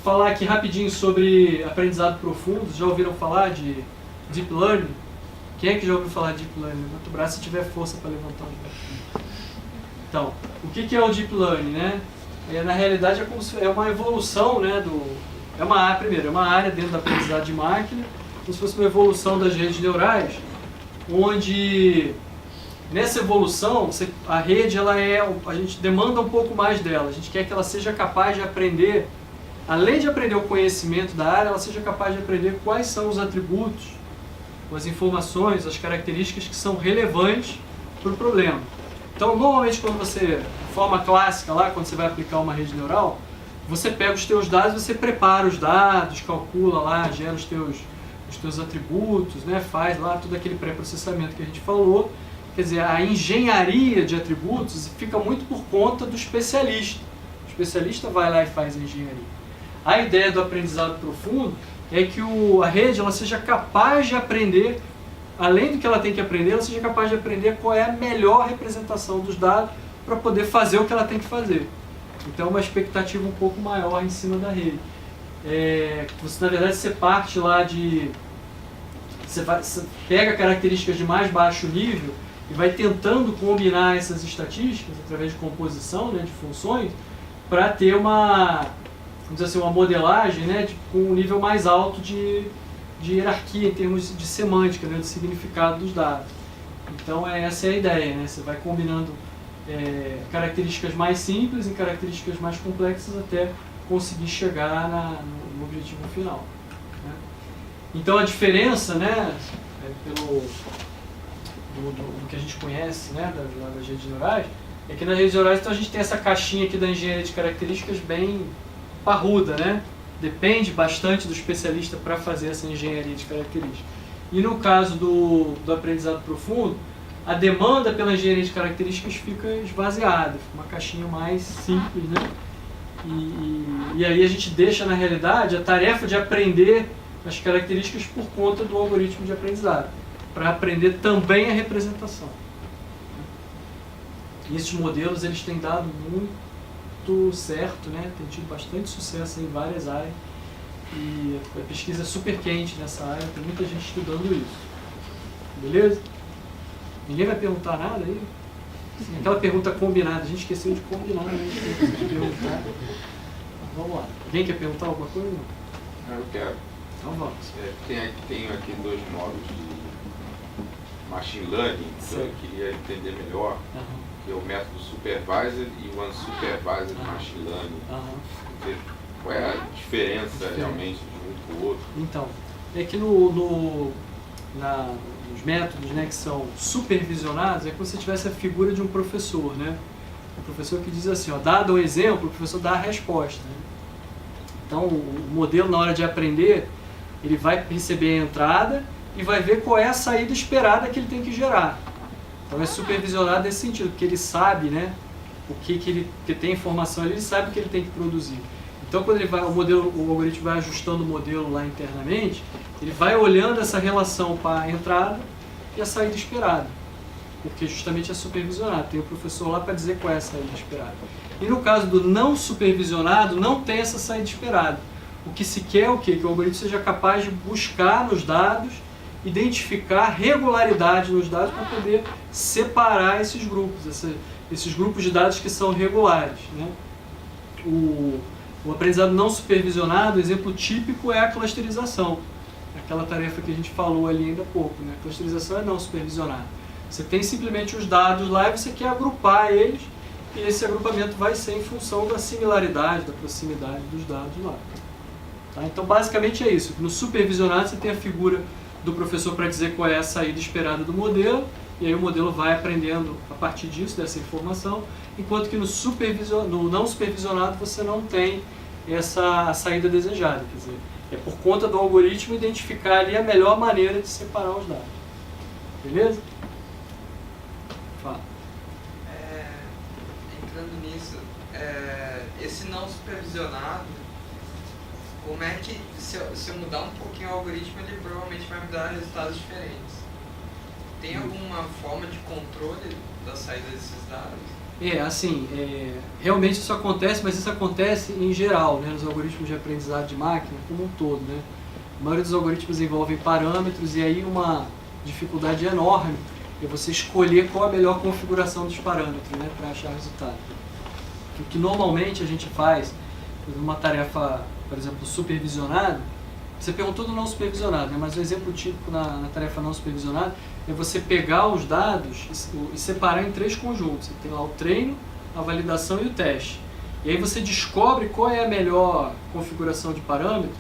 Falar aqui rapidinho sobre aprendizado profundo. Já ouviram falar de Deep Learning? Quem é que já ouviu falar de Deep Learning? Levanta o braço se tiver força para levantar o braço. Então, o que é o Deep Learning, né? Na realidade é uma evolução, né, é uma área dentro da aprendizagem de máquina, como se fosse uma evolução das redes neurais, onde nessa evolução a rede a gente demanda um pouco mais dela, a gente quer que ela seja capaz de aprender, além de aprender o conhecimento da área, ela seja capaz de aprender quais são os atributos, as informações, as características que são relevantes para o problema. Então, normalmente, quando você, de forma clássica, lá, quando você vai aplicar uma rede neural, você pega os teus dados, você prepara os dados, calcula lá, gera os teus atributos, né, faz lá todo aquele pré-processamento que a gente falou. Quer dizer, a engenharia de atributos fica muito por conta do especialista. O especialista vai lá e faz a engenharia. A ideia do aprendizado profundo é que a rede ela seja capaz de aprender, além do que ela tem que aprender, ela seja capaz de aprender qual é a melhor representação dos dados para poder fazer o que ela tem que fazer. Então, uma expectativa um pouco maior em cima da rede. Você, na verdade, você parte lá você pega características de mais baixo nível e vai tentando combinar essas estatísticas através de composição, né, de funções, para ter vamos dizer assim, uma modelagem, né, com um nível mais alto de hierarquia em termos de semântica, né, de significado dos dados. Então essa é a ideia, né? Você vai combinando características mais simples e características mais complexas até conseguir chegar no objetivo final, né? Então a diferença, né, do que a gente conhece, né, das redes neurais, é que nas redes neurais então, a gente tem essa caixinha aqui da engenharia de características bem parruda, né? Depende bastante do especialista para fazer essa engenharia de características. E no caso do aprendizado profundo, a demanda pela engenharia de características fica esvaziada, fica uma caixinha mais simples, né? E aí a gente deixa, na realidade, a tarefa de aprender as características por conta do algoritmo de aprendizado, para aprender também a representação. E esses modelos eles têm dado muito certo, né? Tem tido bastante sucesso em várias áreas e a pesquisa é super quente nessa área, tem muita gente estudando isso. Beleza? Ninguém vai perguntar nada aí? Aquela pergunta combinada, a gente esqueceu de combinar, né? De perguntar. Vamos lá. Alguém quer perguntar alguma coisa? Não? Eu quero. Então vamos. Tenho aqui 2 módulos de machine learning que eu queria entender melhor. Que é o método supervised e o unsupervised machine learning. Qual é a diferença realmente de um para o outro? Então, é que nos métodos, né, que são supervisionados, é como se tivesse a figura de um professor, né? O professor que diz assim, ó, dado um exemplo, o professor dá a resposta. Né? Então, o modelo, na hora de aprender, ele vai receber a entrada e vai ver qual é a saída esperada que ele tem que gerar. Então, é supervisionado nesse sentido, porque ele sabe, né, o que ele tem informação ali, ele sabe o que ele tem que produzir. Então, quando ele vai, o algoritmo vai ajustando o modelo lá internamente, ele vai olhando essa relação para a entrada e a saída esperada, porque justamente é supervisionado. Tem o professor lá para dizer qual é a saída esperada. E no caso do não supervisionado, não tem essa saída esperada. O que se quer é o quê? Que o algoritmo seja capaz de buscar nos dados, identificar regularidade nos dados para poder separar esses grupos, esses grupos de dados que são regulares. Né? O aprendizado não supervisionado, o exemplo típico é a clusterização. Aquela tarefa que a gente falou ali ainda há pouco. Né? A clusterização é não supervisionada. Você tem simplesmente os dados lá e você quer agrupar eles, e esse agrupamento vai ser em função da similaridade, da proximidade dos dados lá. Tá? Então, basicamente é isso. No supervisionado, você tem a figura do professor para dizer qual é a saída esperada do modelo, e aí o modelo vai aprendendo a partir disso, dessa informação, enquanto que no não supervisionado você não tem essa saída desejada. Quer dizer, é por conta do algoritmo identificar ali a melhor maneira de separar os dados. Beleza? Fala. Entrando nisso, esse não supervisionado, como é que, se eu mudar um pouquinho o algoritmo, ele provavelmente vai me dar resultados diferentes. Tem alguma forma de controle da saída desses dados? Assim, realmente isso acontece, mas isso acontece em geral, né, nos algoritmos de aprendizado de máquina como um todo. Né? A maioria dos algoritmos envolvem parâmetros, e aí uma dificuldade enorme é você escolher qual a melhor configuração dos parâmetros, né, para achar resultado. O que normalmente a gente faz numa tarefa, por exemplo, supervisionada, você perguntou do não supervisionado, né, mas o exemplo típico na tarefa não supervisionada é você pegar os dados e separar em 3 conjuntos. Você tem lá o treino, a validação e o teste. E aí você descobre qual é a melhor configuração de parâmetros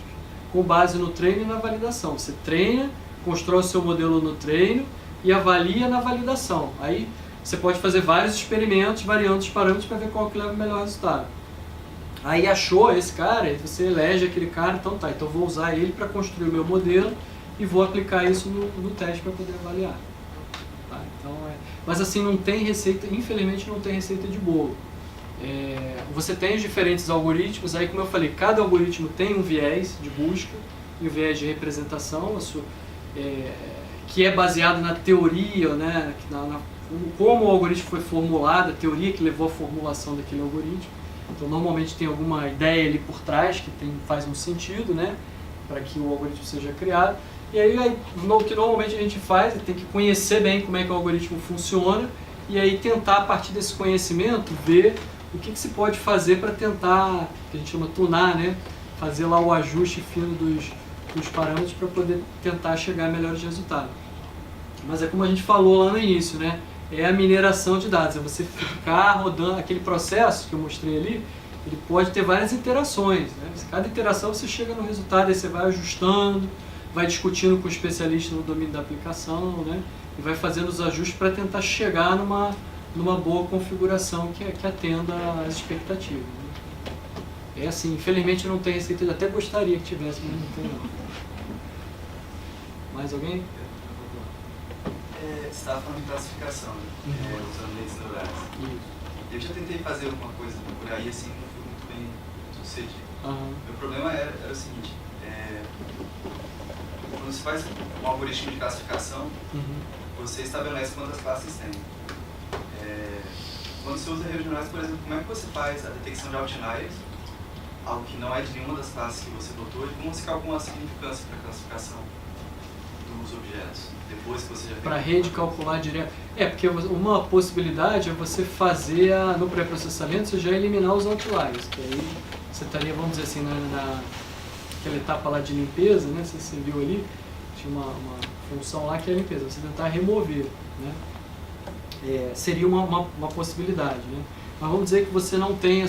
com base no treino e na validação. Você treina, constrói o seu modelo no treino e avalia na validação. Aí você pode fazer vários experimentos variando os parâmetros para ver qual que leva o melhor resultado. Aí achou esse cara, aí você elege aquele cara, então tá, então vou usar ele para construir o meu modelo e vou aplicar isso no teste para poder avaliar. Tá, então, mas assim, não tem receita, infelizmente não tem receita de bolo. Você tem os diferentes algoritmos, aí como eu falei, cada algoritmo tem um viés de busca e um viés de representação, que é baseado na teoria, né, como o algoritmo foi formulado, a teoria que levou à formulação daquele algoritmo. Então, normalmente tem alguma ideia ali por trás que faz um sentido, né, para que o algoritmo seja criado. E aí, o que normalmente a gente faz é tem que conhecer bem como é que o algoritmo funciona e aí tentar, a partir desse conhecimento, ver o que se pode fazer para tentar, que a gente chama tunar, né, fazer lá o ajuste fino dos parâmetros para poder tentar chegar a melhores resultados. Mas é como a gente falou lá no início, né? É a mineração de dados, é você ficar rodando aquele processo que eu mostrei ali, ele pode ter várias iterações, né? Cada iteração você chega no resultado, aí você vai ajustando, vai discutindo com o especialista no domínio da aplicação, né? E vai fazendo os ajustes para tentar chegar numa boa configuração que atenda às expectativas. Né? É assim, infelizmente não tem receita, eu até gostaria que tivesse, mas não tem não. Mais alguém? Você estava falando de classificação, né? Usando redes neurais. Eu já tentei fazer alguma coisa por aí, assim, não fui muito bem sucedido. Meu problema era o seguinte, quando você faz um algoritmo de classificação, você estabelece quantas classes tem. Quando você usa redes neurais, por exemplo, como é que você faz a detecção de outliers, algo que não é de nenhuma das classes que você botou, e como você calcula a significância para a classificação dos objetos? Depois que você já tem para a rede calcular direto. Porque uma possibilidade é você fazer no pré-processamento, você já eliminar os outliers, que aí você estaria, vamos dizer assim, naquela etapa lá de limpeza, né? Você viu ali, tinha uma função lá que é a limpeza, você tentar remover, né? Seria uma possibilidade, né? Mas vamos dizer que você não tem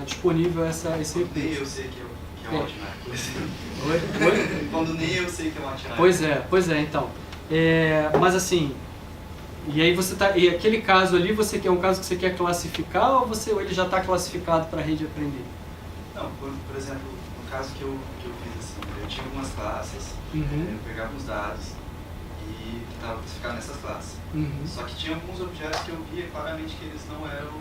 disponível esse recurso. Nem eu sei que é um outlier, por exemplo. Oi? Quando nem eu sei que é um outlier. Pois é, então. Mas assim, E aí você tá, e aquele caso ali, você quer um caso que você quer classificar ou ele já está classificado para a rede aprender? Não, por exemplo, no caso que eu fiz assim, eu tinha algumas classes, eu pegava os dados e tentava classificar nessas classes. Só que tinha alguns objetos que eu via claramente que eles não eram...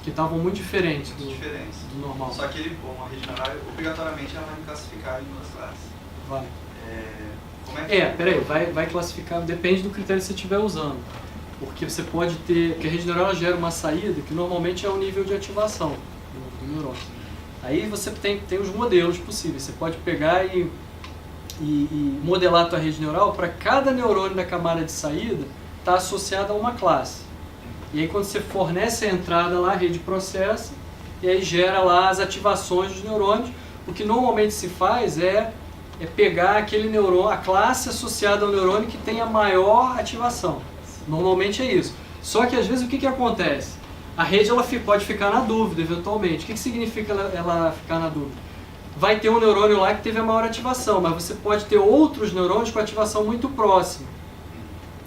que estavam muito diferentes do normal. Só que uma rede neural, obrigatoriamente, ela vai me classificar em uma das classes. Vai. Como é que... peraí, vai classificar, depende do critério que você estiver usando. Porque você pode ter, porque a rede neural ela gera uma saída que normalmente é o nível de ativação do neurônio. Aí você tem os modelos possíveis, você pode pegar e modelar a tua rede neural para cada neurônio da camada de saída estar associado a uma classe. E aí quando você fornece a entrada lá, a rede processa e aí gera lá as ativações dos neurônios. O que normalmente se faz é pegar aquele neurônio, a classe associada ao neurônio que tem a maior ativação. Normalmente é isso. Só que às vezes o que acontece? A rede ela pode ficar na dúvida eventualmente. O que significa ela ficar na dúvida? Vai ter um neurônio lá que teve a maior ativação, mas você pode ter outros neurônios com ativação muito próxima.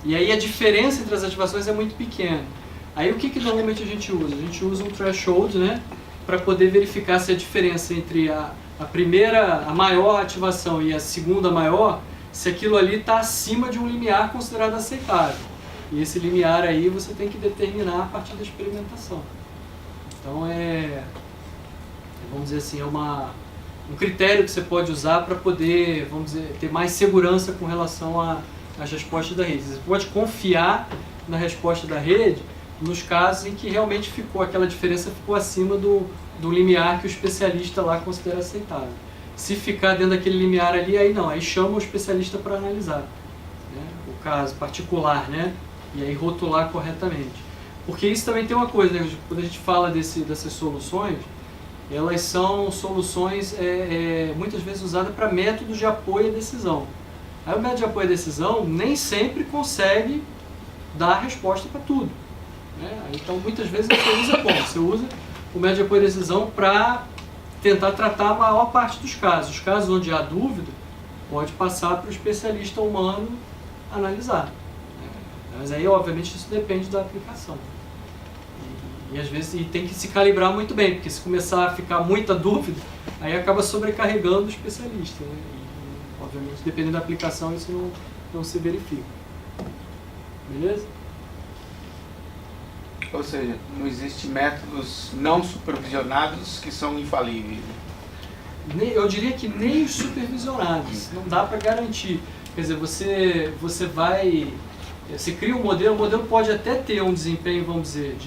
E aí a diferença entre as ativações é muito pequena. Aí o que normalmente a gente usa? A gente usa um threshold, né, para poder verificar se a diferença entre a primeira, a maior ativação e a segunda maior, se aquilo ali está acima de um limiar considerado aceitável. E esse limiar aí você tem que determinar a partir da experimentação. Então vamos dizer assim, um critério que você pode usar para poder, vamos dizer, ter mais segurança com relação às respostas da rede. Você pode confiar na resposta da rede nos casos em que realmente aquela diferença ficou acima do limiar que o especialista lá considera aceitável. Se ficar dentro daquele limiar ali, aí não, aí chama o especialista para analisar, né, o caso particular, né, e aí rotular corretamente. Porque isso também tem uma coisa, né, quando a gente fala dessas soluções, elas são soluções muitas vezes usadas para métodos de apoio à decisão. Aí o método de apoio à decisão nem sempre consegue dar a resposta para tudo, né? Então muitas vezes você usa como? Você usa o método de apoio à decisão para tentar tratar a maior parte dos casos. Os casos onde há dúvida, pode passar para o especialista humano analisar, né? Mas aí obviamente isso depende da aplicação. E às vezes tem que se calibrar muito bem, porque se começar a ficar muita dúvida, aí acaba sobrecarregando o especialista, né? E, obviamente, dependendo da aplicação, isso não se verifica. Beleza? Ou seja, não existem métodos não supervisionados que são infalíveis. Eu diria que nem os supervisionados, não dá para garantir. Quer dizer, você cria um modelo, o modelo pode até ter um desempenho, vamos dizer,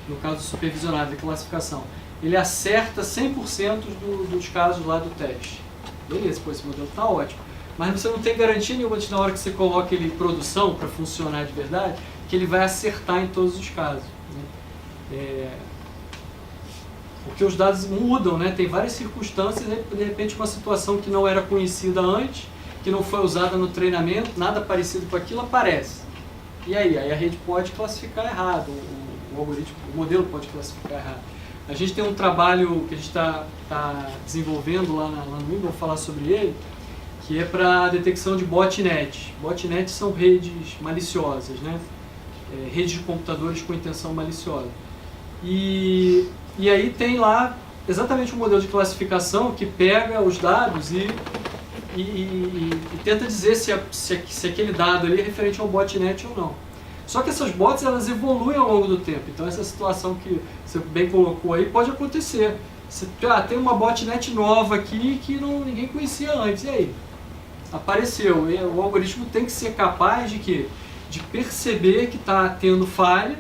no caso supervisionado de classificação, ele acerta 100% dos casos lá do teste. Beleza, esse modelo está ótimo. Mas você não tem garantia nenhuma de, na hora que você coloca ele em produção para funcionar de verdade, que ele vai acertar em todos os casos, né? Porque os dados mudam, né? Tem várias circunstâncias, né? De repente uma situação que não era conhecida antes, que não foi usada no treinamento, nada parecido com aquilo aparece. E aí a rede pode classificar errado, o algoritmo, o modelo pode classificar errado. A gente tem um trabalho que a gente está desenvolvendo lá no INBA, vou falar sobre ele, que é para a detecção de botnet. Botnets são redes maliciosas, né? Redes de computadores com intenção maliciosa. E aí tem lá exatamente um modelo de classificação que pega os dados e tenta dizer se aquele dado ali é referente ao botnet ou não. Só que essas bots elas evoluem ao longo do tempo, então essa situação que você bem colocou aí pode acontecer. Tem uma botnet nova aqui que ninguém conhecia antes, e aí? Apareceu, e o algoritmo tem que ser capaz de perceber que está tendo falha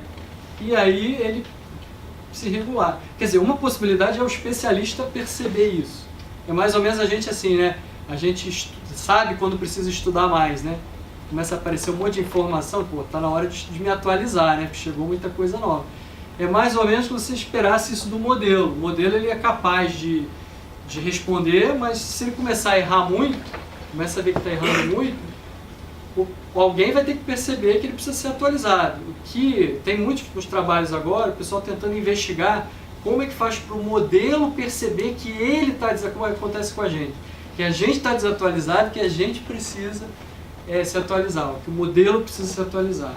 e aí ele se regular. Quer dizer, uma possibilidade é o especialista perceber isso. É mais ou menos a gente assim, né? A gente sabe quando precisa estudar mais, né? Começa a aparecer um monte de informação, pô, tá na hora de me atualizar, né? Porque chegou muita coisa nova. É mais ou menos como se você esperasse isso do modelo. O modelo ele é capaz de responder, mas se ele começar a errar muito, começa a ver que está errando muito, alguém vai ter que perceber que ele precisa ser atualizado. O que tem muitos nos trabalhos agora, o pessoal tentando investigar como é que faz para o modelo perceber que ele está como acontece com a gente. Que a gente está desatualizado, que a gente precisa se atualizar, que o modelo precisa se atualizar.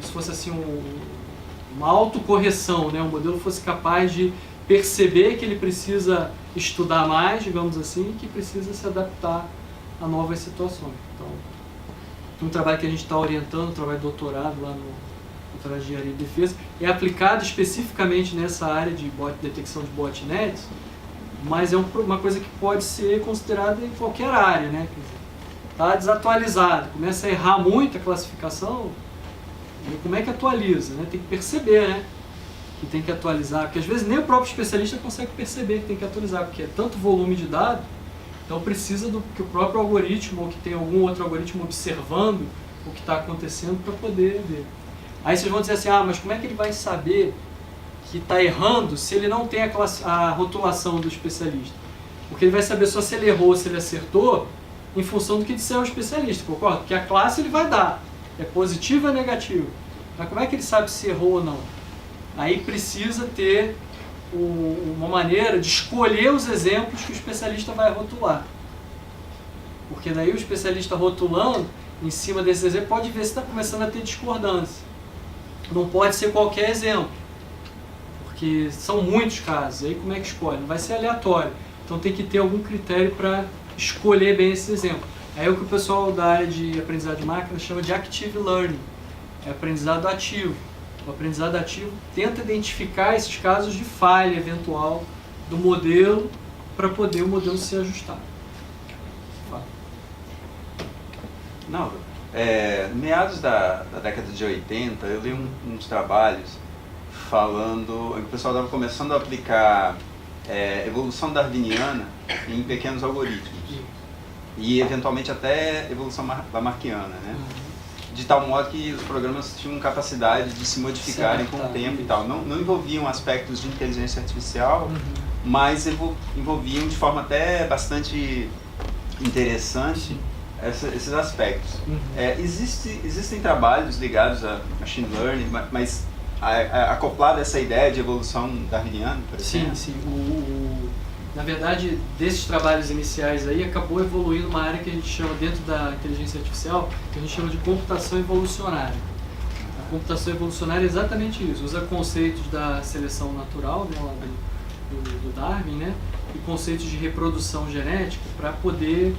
isso fosse assim uma autocorreção, né? O modelo fosse capaz de perceber que ele precisa estudar mais, digamos assim, e que precisa se adaptar a novas situações. Então, um trabalho que a gente está orientando, um trabalho de doutorado lá no trabalho de engenharia de defesa, é aplicado especificamente nessa área de detecção de botnets, mas é uma coisa que pode ser considerada em qualquer área, né? Está desatualizado, começa a errar muito a classificação, e como é que atualiza, né? Tem que perceber, né? Que tem que atualizar, porque às vezes nem o próprio especialista consegue perceber que tem que atualizar, porque é tanto volume de dados, então precisa que o próprio algoritmo, ou que tem algum outro algoritmo observando o que está acontecendo para poder ver. Aí vocês vão dizer assim, mas como é que ele vai saber que está errando se ele não tem a rotulação do especialista? Porque ele vai saber só se ele errou ou se ele acertou em função do que disser o especialista, concorda? Porque a classe ele vai dar, é positivo ou negativo. Mas como é que ele sabe se errou ou não? Aí precisa ter uma maneira de escolher os exemplos que o especialista vai rotular. Porque daí o especialista rotulando, em cima desse exemplo, pode ver se está começando a ter discordância. Não pode ser qualquer exemplo, porque são muitos casos. Aí como é que escolhe? Não vai ser aleatório. Então tem que ter algum critério para escolher bem esse exemplo. Aí é o que o pessoal da área de aprendizado de máquina chama de active learning. É aprendizado ativo. O aprendizado ativo tenta identificar esses casos de falha eventual do modelo para poder o modelo ser ajustado. Não, meados da década de 80, eu li uns trabalhos falando que o pessoal estava começando a aplicar evolução darwiniana em pequenos algoritmos e eventualmente até evolução lamarckiana, né? De tal modo que os programas tinham capacidade de se modificarem com o tempo e tal. Não envolviam aspectos de inteligência artificial, mas envolviam de forma até bastante interessante esses aspectos. Existem trabalhos ligados a machine learning, mas acoplado a essa ideia de evolução darwiniana, por exemplo? Sim. Na verdade, desses trabalhos iniciais aí, acabou evoluindo uma área que a gente chama, dentro da inteligência artificial, que a gente chama de computação evolucionária. A computação evolucionária é exatamente isso, usa conceitos da seleção natural, né, lá do Darwin, né, e conceitos de reprodução genética para poder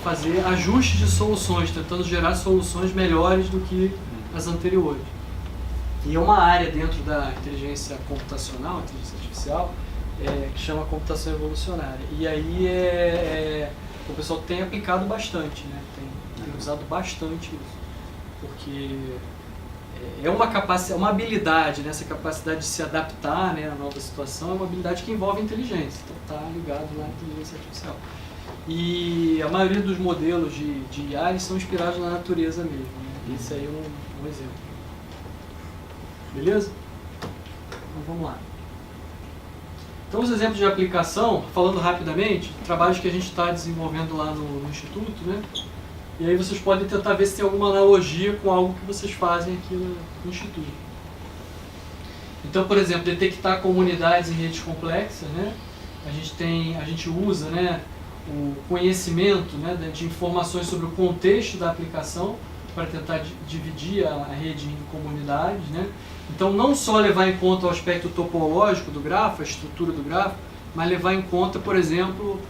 fazer ajustes de soluções, tentando gerar soluções melhores do que as anteriores. E é uma área dentro da inteligência computacional, inteligência artificial, que chama computação evolucionária. E aí o pessoal tem aplicado bastante, né? Tem usado bastante isso, porque é uma habilidade, né? Essa capacidade de se adaptar, né, à nova situação é uma habilidade que envolve inteligência, então está ligado lá à inteligência artificial. E a maioria dos modelos de IA eles são inspirados na natureza mesmo, né? Esse aí é um exemplo. Beleza? Então vamos lá. Então, os exemplos de aplicação, falando rapidamente, trabalhos que a gente está desenvolvendo lá no Instituto, né? E aí vocês podem tentar ver se tem alguma analogia com algo que vocês fazem aqui no Instituto. Então, por exemplo, detectar comunidades em redes complexas, né? A gente usa, né, o conhecimento, né, de informações sobre o contexto da aplicação para tentar dividir a rede em comunidades, né? Então, não só levar em conta o aspecto topológico do grafo, a estrutura do grafo, mas levar em conta, por exemplo,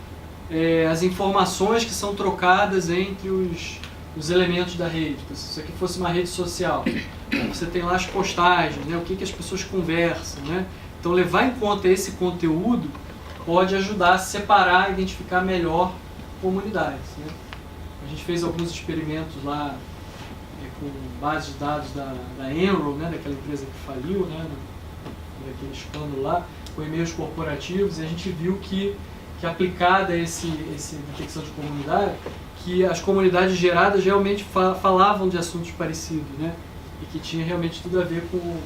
as informações que são trocadas entre os elementos da rede. Então, se isso aqui fosse uma rede social, você tem lá as postagens, né, o que as pessoas conversam, né? Então, levar em conta esse conteúdo pode ajudar a separar, identificar melhor comunidades, né? A gente fez alguns experimentos lá com bases de dados da Enroll, né, daquela empresa que faliu, né, daquele escândalo lá, com e-mails corporativos, e a gente viu que aplicada esse detecção de comunidade, que as comunidades geradas realmente falavam de assuntos parecidos, né, e que tinha realmente tudo a ver com o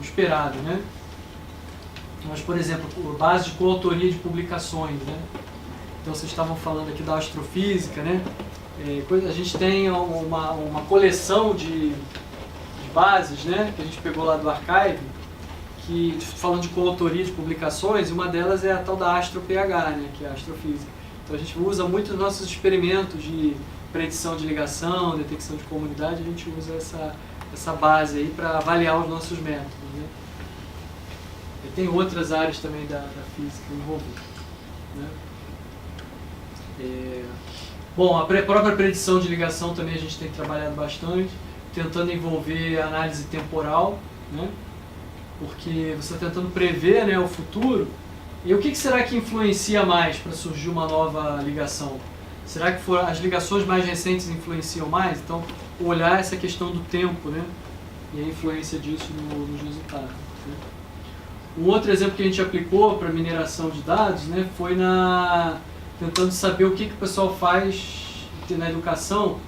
esperado, né. Mas, por exemplo, base de coautoria de publicações, né. Então, vocês estavam falando aqui da astrofísica, né. A gente tem uma coleção de bases, né, que a gente pegou lá do Archive, que, falando de coautoria de publicações, e uma delas é a tal da AstroPH, né, que é a astrofísica. Então a gente usa muito nos nossos experimentos de predição de ligação, detecção de comunidade, a gente usa essa base aí para avaliar os nossos métodos, né? E tem outras áreas também da física envolvidas, né? Bom, a própria predição de ligação também a gente tem trabalhado bastante, tentando envolver análise temporal, né? Porque você está tentando prever, né, o futuro. E o que será que influencia mais para surgir uma nova ligação? Será que as ligações mais recentes influenciam mais? Então, olhar essa questão do tempo, né, e a influência disso nos resultados, né? Um outro exemplo que a gente aplicou para mineração de dados, né, foi tentando saber o que o pessoal faz na educação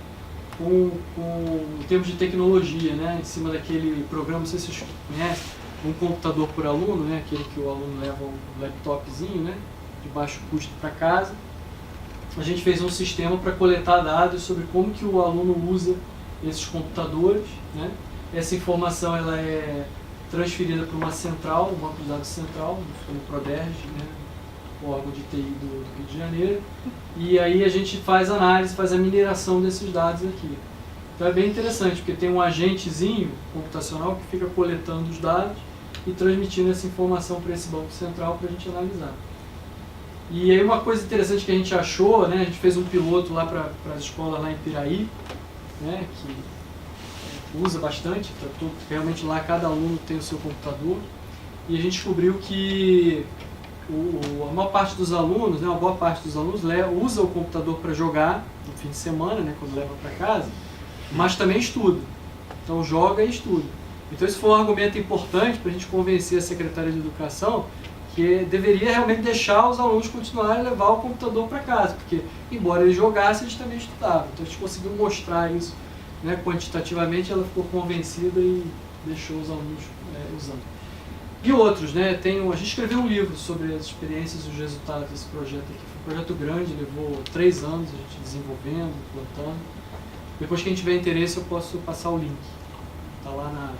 em termos de tecnologia, né, em cima daquele programa, não sei se vocês conhecem, um computador por aluno, né, aquele que o aluno leva um laptopzinho, né, de baixo custo para casa. A gente fez um sistema para coletar dados sobre como que o aluno usa esses computadores, né. Essa informação ela é transferida para uma central, um banco de dados central, no Proderj, né, o órgão de TI do Rio de Janeiro, e aí a gente faz análise, faz a mineração desses dados aqui. Então é bem interessante, porque tem um agentezinho computacional que fica coletando os dados e transmitindo essa informação para esse banco central para a gente analisar. E aí uma coisa interessante que a gente achou, né, a gente fez um piloto lá para as escolas lá em Piraí, né, que usa bastante, realmente lá cada aluno tem o seu computador, e a gente descobriu que a maior parte dos alunos, né, uma boa parte dos alunos usa o computador para jogar no fim de semana, né, quando leva para casa, mas também estuda. Então joga e estuda. Então esse foi um argumento importante para a gente convencer a Secretaria de Educação que deveria realmente deixar os alunos continuarem a levar o computador para casa, porque embora eles jogassem, eles também estudavam. Então a gente conseguiu mostrar isso, né, quantitativamente, ela ficou convencida e deixou os alunos usando. E outros, né, a gente escreveu um livro sobre as experiências e os resultados desse projeto aqui. Foi um projeto grande, levou 3 anos a gente desenvolvendo, plantando. Depois, quem tiver interesse, eu posso passar o link. Está lá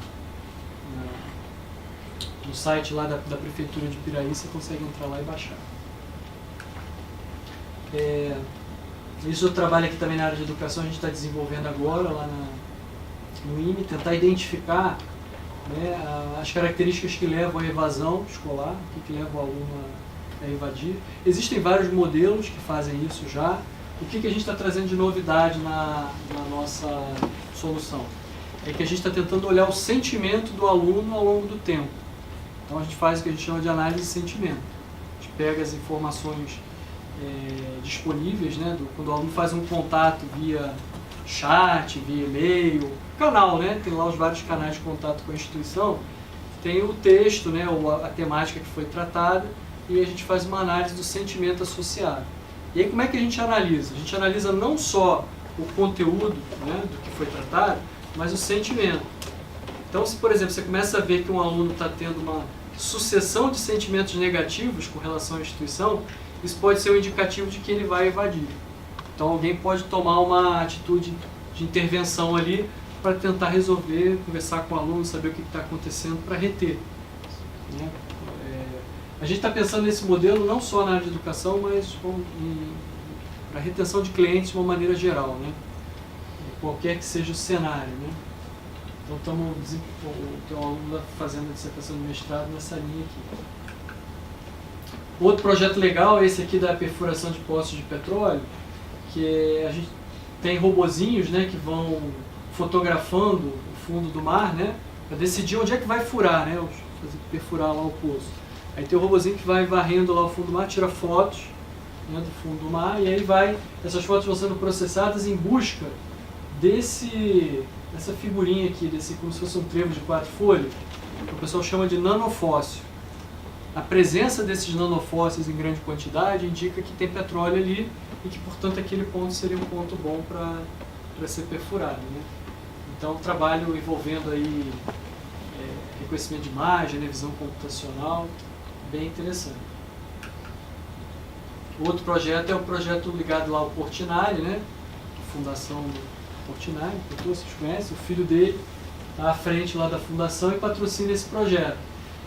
no site lá da Prefeitura de Piraí, você consegue entrar lá e baixar. Isso eu trabalho aqui também na área de educação, a gente está desenvolvendo agora lá no INE, tentar identificar, né, as características que levam à evasão escolar, o que leva o aluno a evadir. Existem vários modelos que fazem isso já. O que a gente está trazendo de novidade na nossa solução? É que a gente está tentando olhar o sentimento do aluno ao longo do tempo. Então a gente faz o que a gente chama de análise de sentimento. A gente pega as informações disponíveis, né, quando o aluno faz um contato via chat, via e-mail, canal, né, tem lá os vários canais de contato com a instituição, tem o texto, né, ou a temática que foi tratada, e a gente faz uma análise do sentimento associado. E aí como é que a gente analisa? A gente analisa não só o conteúdo, né, do que foi tratado, mas o sentimento. Então, se por exemplo você começa a ver que um aluno está tendo uma sucessão de sentimentos negativos com relação à instituição, isso pode ser um indicativo de que ele vai evadir. Então alguém pode tomar uma atitude de intervenção ali para tentar resolver, conversar com o aluno, saber o que está acontecendo para reter, né? A gente está pensando nesse modelo não só na área de educação, mas para retenção de clientes de uma maneira geral, né? Qualquer que seja o cenário, né? Então tem um aluno fazendo a dissertação de mestrado nessa linha aqui. Outro projeto legal é esse aqui da perfuração de poços de petróleo, que a gente tem robozinhos, né, que vão fotografando o fundo do mar, né, para decidir onde é que vai furar, né, perfurar lá o poço. Aí tem o robozinho que vai varrendo lá o fundo do mar, tira fotos, né, do fundo do mar, e aí essas fotos vão sendo processadas em busca dessa figurinha aqui, como se fosse um trevo de 4 folhas, que o pessoal chama de nanofóssil. A presença desses nanofósseis em grande quantidade indica que tem petróleo ali e que, portanto, aquele ponto seria um ponto bom para ser perfurado, né? Então, trabalho envolvendo aí reconhecimento de imagem, né, visão computacional, bem interessante. O outro projeto é o projeto ligado lá ao Portinari, né? Fundação Portinari, vocês conhecem, o filho dele está à frente lá da fundação e patrocina esse projeto,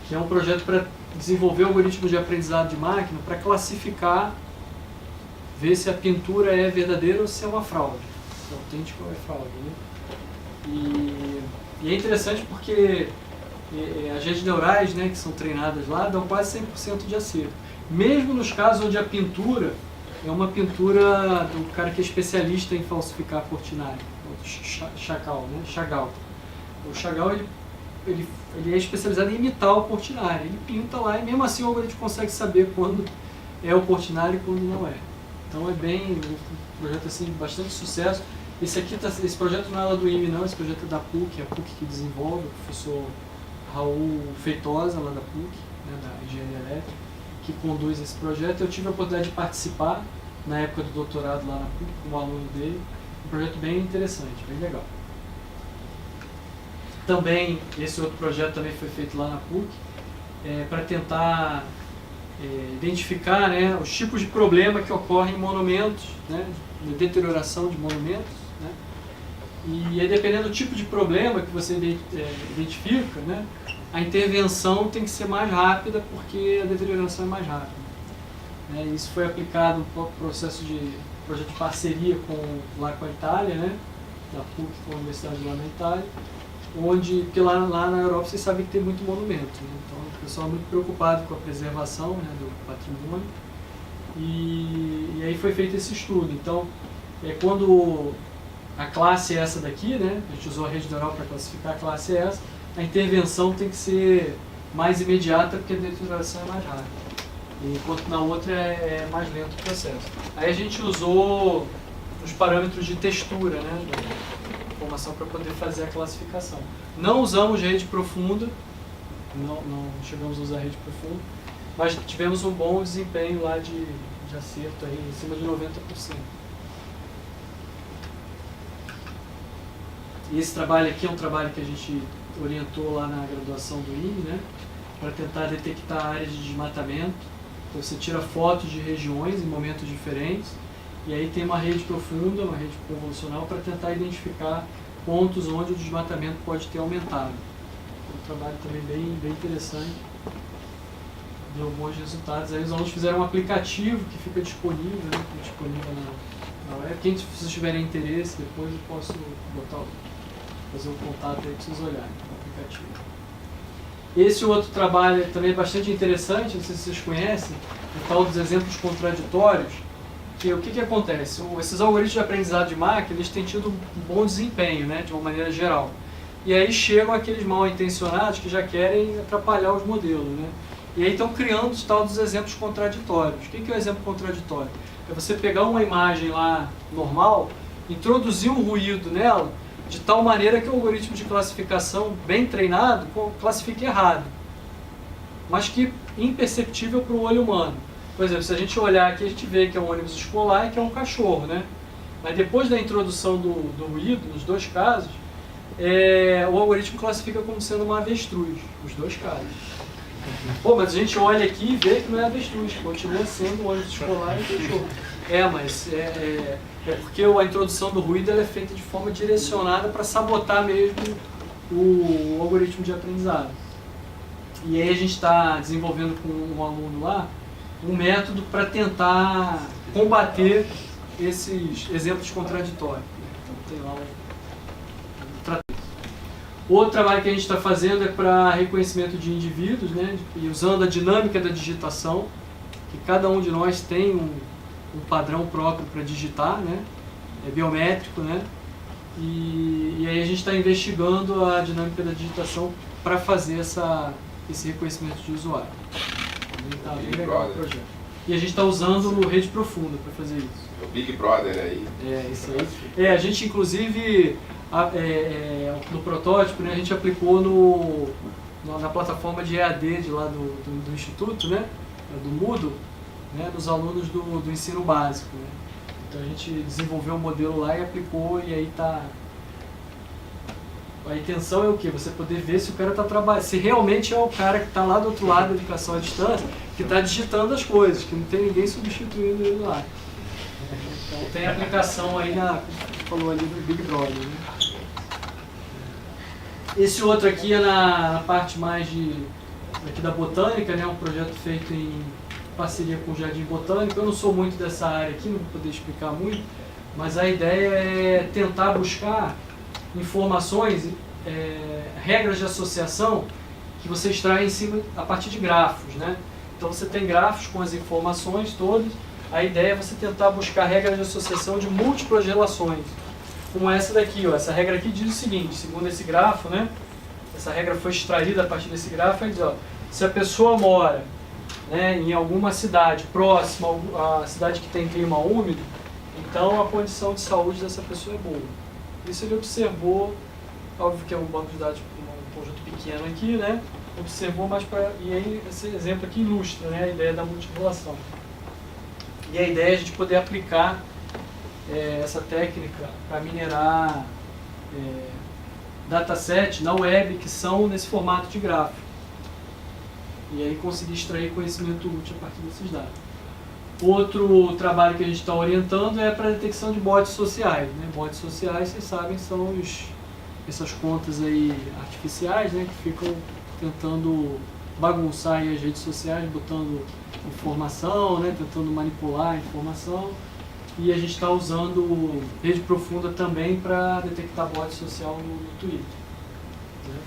que é um projeto para desenvolver algoritmos de aprendizado de máquina para classificar, ver se a pintura é verdadeira ou se é uma fraude. Se é autêntico ou é fraude, né? E é interessante porque as redes neurais, né, que são treinadas lá, dão quase 100% de acerto. Mesmo nos casos onde a pintura é uma pintura do cara que é especialista em falsificar Portinari, o Chagall, né? Chagall. O Chagall, ele é especializado em imitar o Portinari. Ele pinta lá e mesmo assim o algoritmo consegue saber quando é o Portinari e quando não é. Então é bem, um projeto assim, bastante sucesso. Esse projeto não é lá do IME não, esse projeto é da PUC, é a PUC que desenvolve, o professor Raul Feitosa, lá da PUC, né, da Engenharia Elétrica, que conduz esse projeto. Eu tive a oportunidade de participar na época do doutorado lá na PUC, como aluno dele. Um projeto bem interessante, bem legal. Também, esse outro projeto também foi feito lá na PUC, para tentar identificar, né, os tipos de problema que ocorrem em monumentos, né, de deterioração de monumentos, né, e aí, dependendo do tipo de problema que você identifica, né, a intervenção tem que ser mais rápida porque a deterioração é mais rápida. Isso foi aplicado no próprio projeto de parceria lá com a Itália, né, da PUC com a Universidade lá na Itália, porque lá na Europa vocês sabem que tem muito monumento, né? Então o pessoal é muito preocupado com a preservação, né, do patrimônio, e aí foi feito esse estudo. Então, quando a classe é essa daqui, né, a gente usou a rede neural para classificar a classe é essa, a intervenção tem que ser mais imediata porque a deterioração é mais rápida, enquanto na outra é mais lento o processo. Aí a gente usou os parâmetros de textura, né, da informação para poder fazer a classificação. Não usamos rede profunda, não chegamos a usar rede profunda, mas tivemos um bom desempenho lá de acerto aí, em cima de 90%. E esse trabalho aqui é um trabalho que a gente orientou lá na graduação do IME, né, para tentar detectar áreas de desmatamento. Então você tira fotos de regiões em momentos diferentes, e aí tem uma rede profunda, uma rede convolucional, para tentar identificar pontos onde o desmatamento pode ter aumentado. Um trabalho também bem interessante, deu bons resultados. Aí os alunos fizeram um aplicativo que fica disponível, né, na web. Quem vocês tiverem interesse, depois eu posso fazer um contato aí para vocês olharem no aplicativo. Esse outro trabalho também é bastante interessante, não sei se vocês conhecem, o tal dos exemplos contraditórios. O que acontece? Esses algoritmos de aprendizado de máquina, eles têm tido um bom desempenho, né, de uma maneira geral. E aí chegam aqueles mal intencionados que já querem atrapalhar os modelos, né? E aí estão criando os tal dos exemplos contraditórios. O que é o exemplo contraditório? É você pegar uma imagem lá normal, introduzir um ruído nela, de tal maneira que o algoritmo de classificação bem treinado classifique errado, mas que imperceptível para o olho humano. Por exemplo, se a gente olhar aqui, a gente vê que é um ônibus escolar e que é um cachorro, né? Mas depois da introdução do ruído, nos dois casos, o algoritmo classifica como sendo uma avestruz, os dois casos. Pô, mas a gente olha aqui e vê que não é avestruz, continua sendo um ônibus escolar e cachorro. Mas é porque a introdução do ruído ela é feita de forma direcionada para sabotar mesmo o algoritmo de aprendizado. E aí a gente está desenvolvendo com um aluno lá um método para tentar combater esses exemplos contraditórios. Então tem lá outro trabalho que a gente está fazendo é para reconhecimento de indivíduos, né, e usando a dinâmica da digitação, que cada um de nós tem um padrão próprio para digitar, né, é biométrico, né, e aí a gente está investigando a dinâmica da digitação para fazer esse reconhecimento de usuário. Está bem legal o projeto. E a gente está usando rede profunda para fazer isso. O Big Brother aí. Isso aí. A gente inclusive, no protótipo, né, a gente aplicou na plataforma de EAD de lá do Instituto, né, do Moodle, né, nos alunos do ensino básico. Né. Então a gente desenvolveu um modelo lá e aplicou, e aí está... A intenção é o quê? Você poder ver se o cara está trabalhando, se realmente é o cara que está lá do outro lado da educação à distância, que está digitando as coisas, que não tem ninguém substituindo ele lá. Então tem aplicação aí falou ali do Big Brother. Né? Esse outro aqui é na parte mais aqui da botânica, né? Um projeto feito em parceria com o Jardim Botânico. Eu não sou muito dessa área aqui, não vou poder explicar muito, mas a ideia é tentar buscar informações, regras de associação que você extrai em cima a partir de grafos, né? Então você tem grafos com as informações todas, a ideia é você tentar buscar regras de associação de múltiplas relações, como essa daqui, ó. Essa regra aqui diz o seguinte, segundo esse grafo, né? Essa regra foi extraída a partir desse grafo, ele diz, ó, se a pessoa mora, né, em alguma cidade próxima à cidade que tem clima úmido, então a condição de saúde dessa pessoa é boa. Isso ele observou, óbvio que é um banco de dados, um conjunto pequeno aqui, né? Observou, e aí esse exemplo aqui ilustra, né, a ideia da multirrelação. E a ideia é a gente poder aplicar essa técnica para minerar dataset na web que são nesse formato de grafo. E aí conseguir extrair conhecimento útil a partir desses dados. Outro trabalho que a gente está orientando é para a detecção de bots sociais, né? Bots sociais, vocês sabem, são essas contas aí artificiais, né, que ficam tentando bagunçar aí as redes sociais, botando informação, né, tentando manipular a informação. E a gente está usando rede profunda também para detectar bot social no Twitter, né?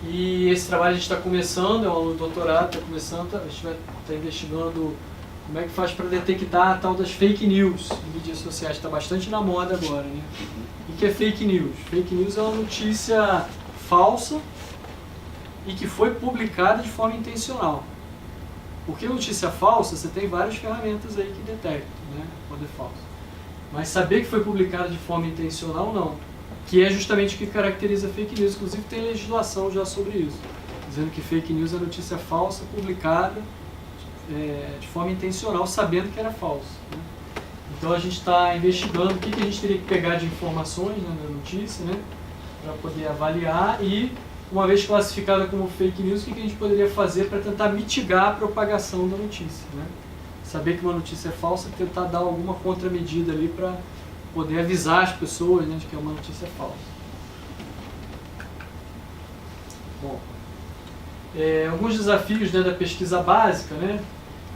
E esse trabalho a gente está começando, é um doutorado, está começando, a gente vai estar investigando como é que faz para detectar a tal das fake news em mídias sociais, está bastante na moda agora, né? E o que é fake news? Fake news é uma notícia falsa e que foi publicada de forma intencional. Porque notícia falsa, você tem várias ferramentas aí que detectam, né, quando é falso. Mas saber que foi publicada de forma intencional, não. Que é justamente o que caracteriza fake news. Inclusive tem legislação já sobre isso, dizendo que fake news é notícia falsa publicada de forma intencional, sabendo que era falso, né? Então a gente está investigando o que a gente teria que pegar de informações, né, na notícia, né, para poder avaliar e, uma vez classificada como fake news, o que a gente poderia fazer para tentar mitigar a propagação da notícia, né? Saber que uma notícia é falsa e tentar dar alguma contramedida ali para poder avisar as pessoas, né, de que é uma notícia falsa. Bom, alguns desafios, né, da pesquisa básica, né,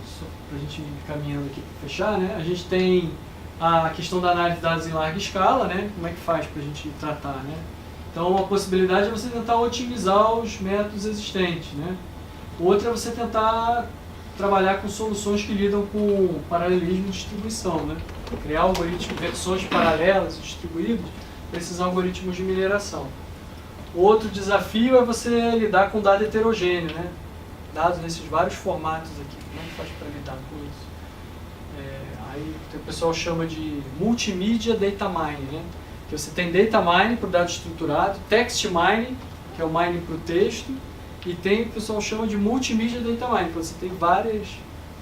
só para a gente ir caminhando aqui para fechar, né, a gente tem a questão da análise de dados em larga escala, né, como é que faz para a gente tratar, né? Então, uma possibilidade é você tentar otimizar os métodos existentes, né? Outra é você tentar trabalhar com soluções que lidam com paralelismo de distribuição, né? Criar algoritmos, versões paralelas distribuídas para esses algoritmos de mineração. Outro desafio é você lidar com dado heterogêneo, né? Dados nesses vários formatos aqui. Como é que faz para lidar com isso? Aí o pessoal chama de multimídia data mining, né? Que você tem data mining para o dado estruturado, text mining, que é o mining para o texto, e tem o que o pessoal chama de multimídia data mining, que você tem várias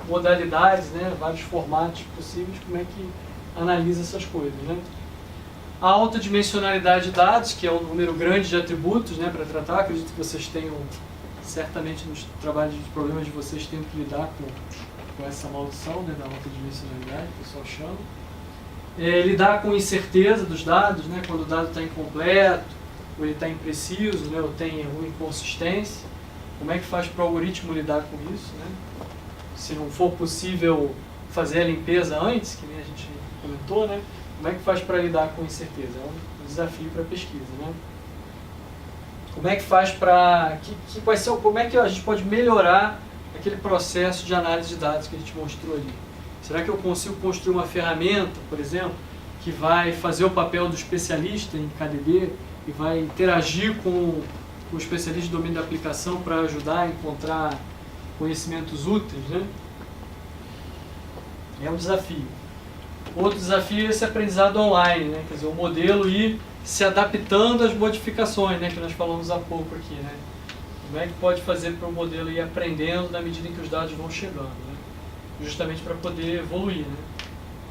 modalidades, né, vários formatos possíveis, como é que analisa essas coisas, né? A alta dimensionalidade de dados, que é um número grande de atributos, né, para tratar. Acredito que vocês tenham, certamente nos trabalhos de problemas de vocês, tenham que lidar com essa maldição, né, da alta dimensionalidade, que o pessoal chama. Lidar com incerteza dos dados, né, quando o dado está incompleto, ou ele está impreciso, né, ou tem alguma inconsistência. Como é que faz para o algoritmo lidar com isso, né? Se não for possível fazer a limpeza antes, que nem a gente comentou, né? Como é que faz para lidar com incerteza? É um desafio para a pesquisa, né? Como é que faz para... como é que a gente pode melhorar aquele processo de análise de dados que a gente mostrou ali? Será que eu consigo construir uma ferramenta, por exemplo, que vai fazer o papel do especialista em KDD e vai interagir com o especialista de domínio da aplicação para ajudar a encontrar conhecimentos úteis, né? É um desafio. Outro desafio é esse aprendizado online, né? Quer dizer, o modelo ir se adaptando às modificações, né, que nós falamos há pouco aqui, né? Como é que pode fazer para o modelo ir aprendendo na medida em que os dados vão chegando, né? Justamente para poder evoluir, né,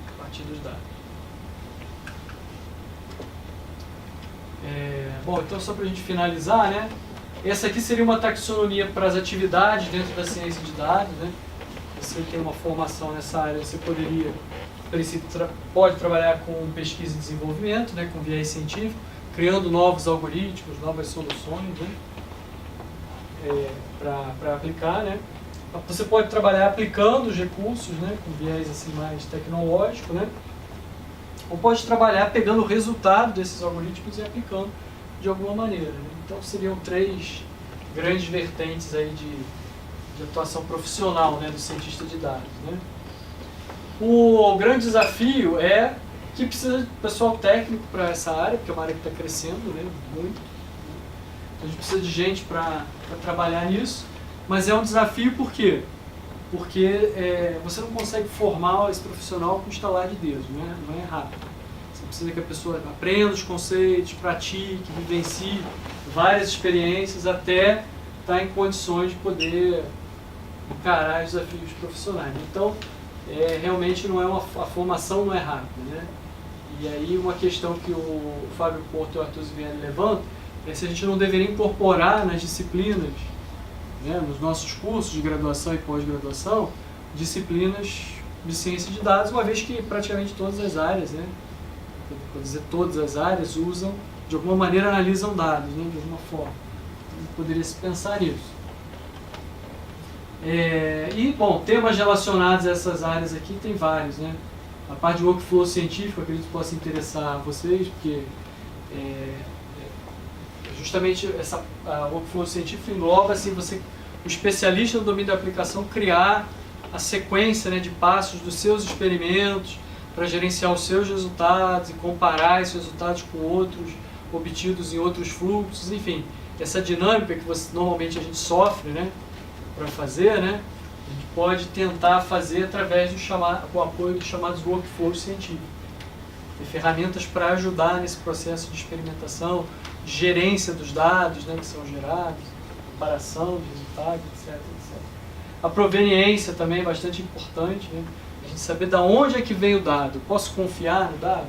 a partir dos dados. Bom, então só para a gente finalizar, né? Essa aqui seria uma taxonomia para as atividades dentro da ciência de dados, né? Você tem uma formação nessa área, você poderia, a princípio, pode trabalhar com pesquisa e desenvolvimento, né, com viés científico, criando novos algoritmos, novas soluções, né, para aplicar, né? Você pode trabalhar aplicando os recursos, né, com viés assim, mais tecnológico, né, ou pode trabalhar pegando o resultado desses algoritmos e aplicando de alguma maneira. Né? Então seriam 3 grandes vertentes aí de atuação profissional, né, do cientista de dados. Né? O grande desafio é que precisa de pessoal técnico para essa área, porque é uma área que está crescendo, né, muito. Então a gente precisa de gente para trabalhar nisso, mas é um desafio por quê? Porque você não consegue formar esse profissional com estalar de dedos, não é rápido. Você precisa que a pessoa aprenda os conceitos, pratique, vivencie várias experiências até estar em condições de poder encarar os desafios profissionais. Então, realmente a formação não é rápida, né? E aí uma questão que o Fábio Porto e o Arthur Zivieri levantam é se a gente não deveria incorporar nas disciplinas, né, nos nossos cursos de graduação e pós-graduação, disciplinas de ciência de dados, uma vez que praticamente todas as áreas, né, vou dizer todas as áreas, usam, de alguma maneira analisam dados, né, de alguma forma. Então, poderia se pensar nisso. E, bom, temas relacionados a essas áreas aqui tem vários, né? A parte de workflow científico, acredito que possa interessar a vocês, porque justamente essa workflow científico engloba assim, o especialista no domínio da aplicação criar a sequência, né, de passos dos seus experimentos para gerenciar os seus resultados e comparar esses resultados com outros obtidos em outros fluxos, enfim, essa dinâmica que normalmente a gente sofre, né, para fazer, né, a gente pode tentar fazer através do apoio dos chamados workflows científicos. Tem ferramentas para ajudar nesse processo de experimentação, de gerência dos dados, né, que são gerados, comparação de resultados, etc, etc. A proveniência também é bastante importante, né? A gente saber de onde é que vem o dado. Posso confiar no dado?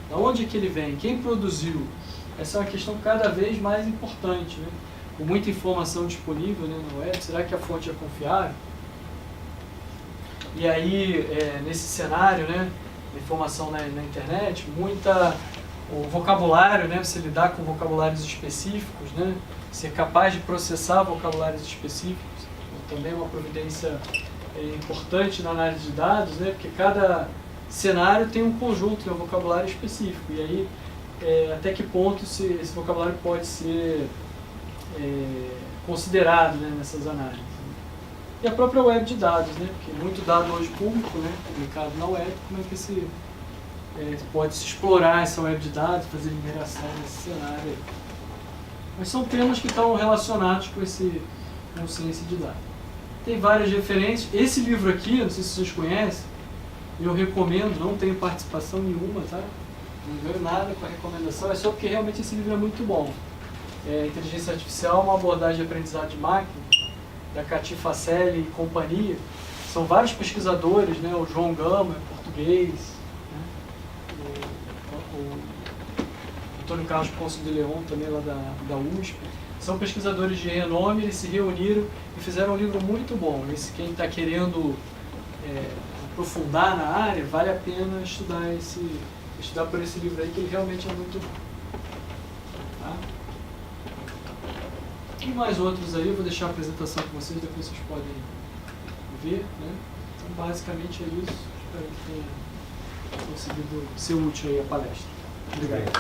De onde é que ele vem? Quem produziu? Essa é uma questão cada vez mais importante, né? Com muita informação disponível, né, na web, será que a fonte é confiável? E aí, nesse cenário, né, de informação na internet, o vocabulário, né, você lidar com vocabulários específicos, né, ser capaz de processar vocabulários específicos, também é uma providência importante na análise de dados, né, porque cada cenário tem um conjunto, um vocabulário específico, e aí até que ponto esse vocabulário pode ser considerado, né, nessas análises. E a própria web de dados, né, porque muito dado hoje público, né, publicado na web, como é que pode-se explorar essa web de dados, fazer mineração nesse cenário. Mas são temas que estão relacionados com ciência de dados. Tem várias referências. Esse livro aqui, não sei se vocês conhecem, eu recomendo, não tenho participação nenhuma, tá? Não ganho nada com a recomendação, é só porque realmente esse livro é muito bom. Inteligência Artificial, uma abordagem de aprendizado de máquina, da Cati Facelli e companhia. São vários pesquisadores, né? O João Gama, português, o Antônio Carlos Ponce de Leon, também lá da USP. São pesquisadores de renome, eles se reuniram e fizeram um livro muito bom. Quem está querendo aprofundar na área, vale a pena estudar por esse livro aí, que ele realmente é muito bom. Tá? E mais outros aí, eu vou deixar a apresentação com vocês, depois vocês podem ver, né? Então, basicamente é isso. Espero que tenha conseguido ser útil aí a palestra. Obrigado.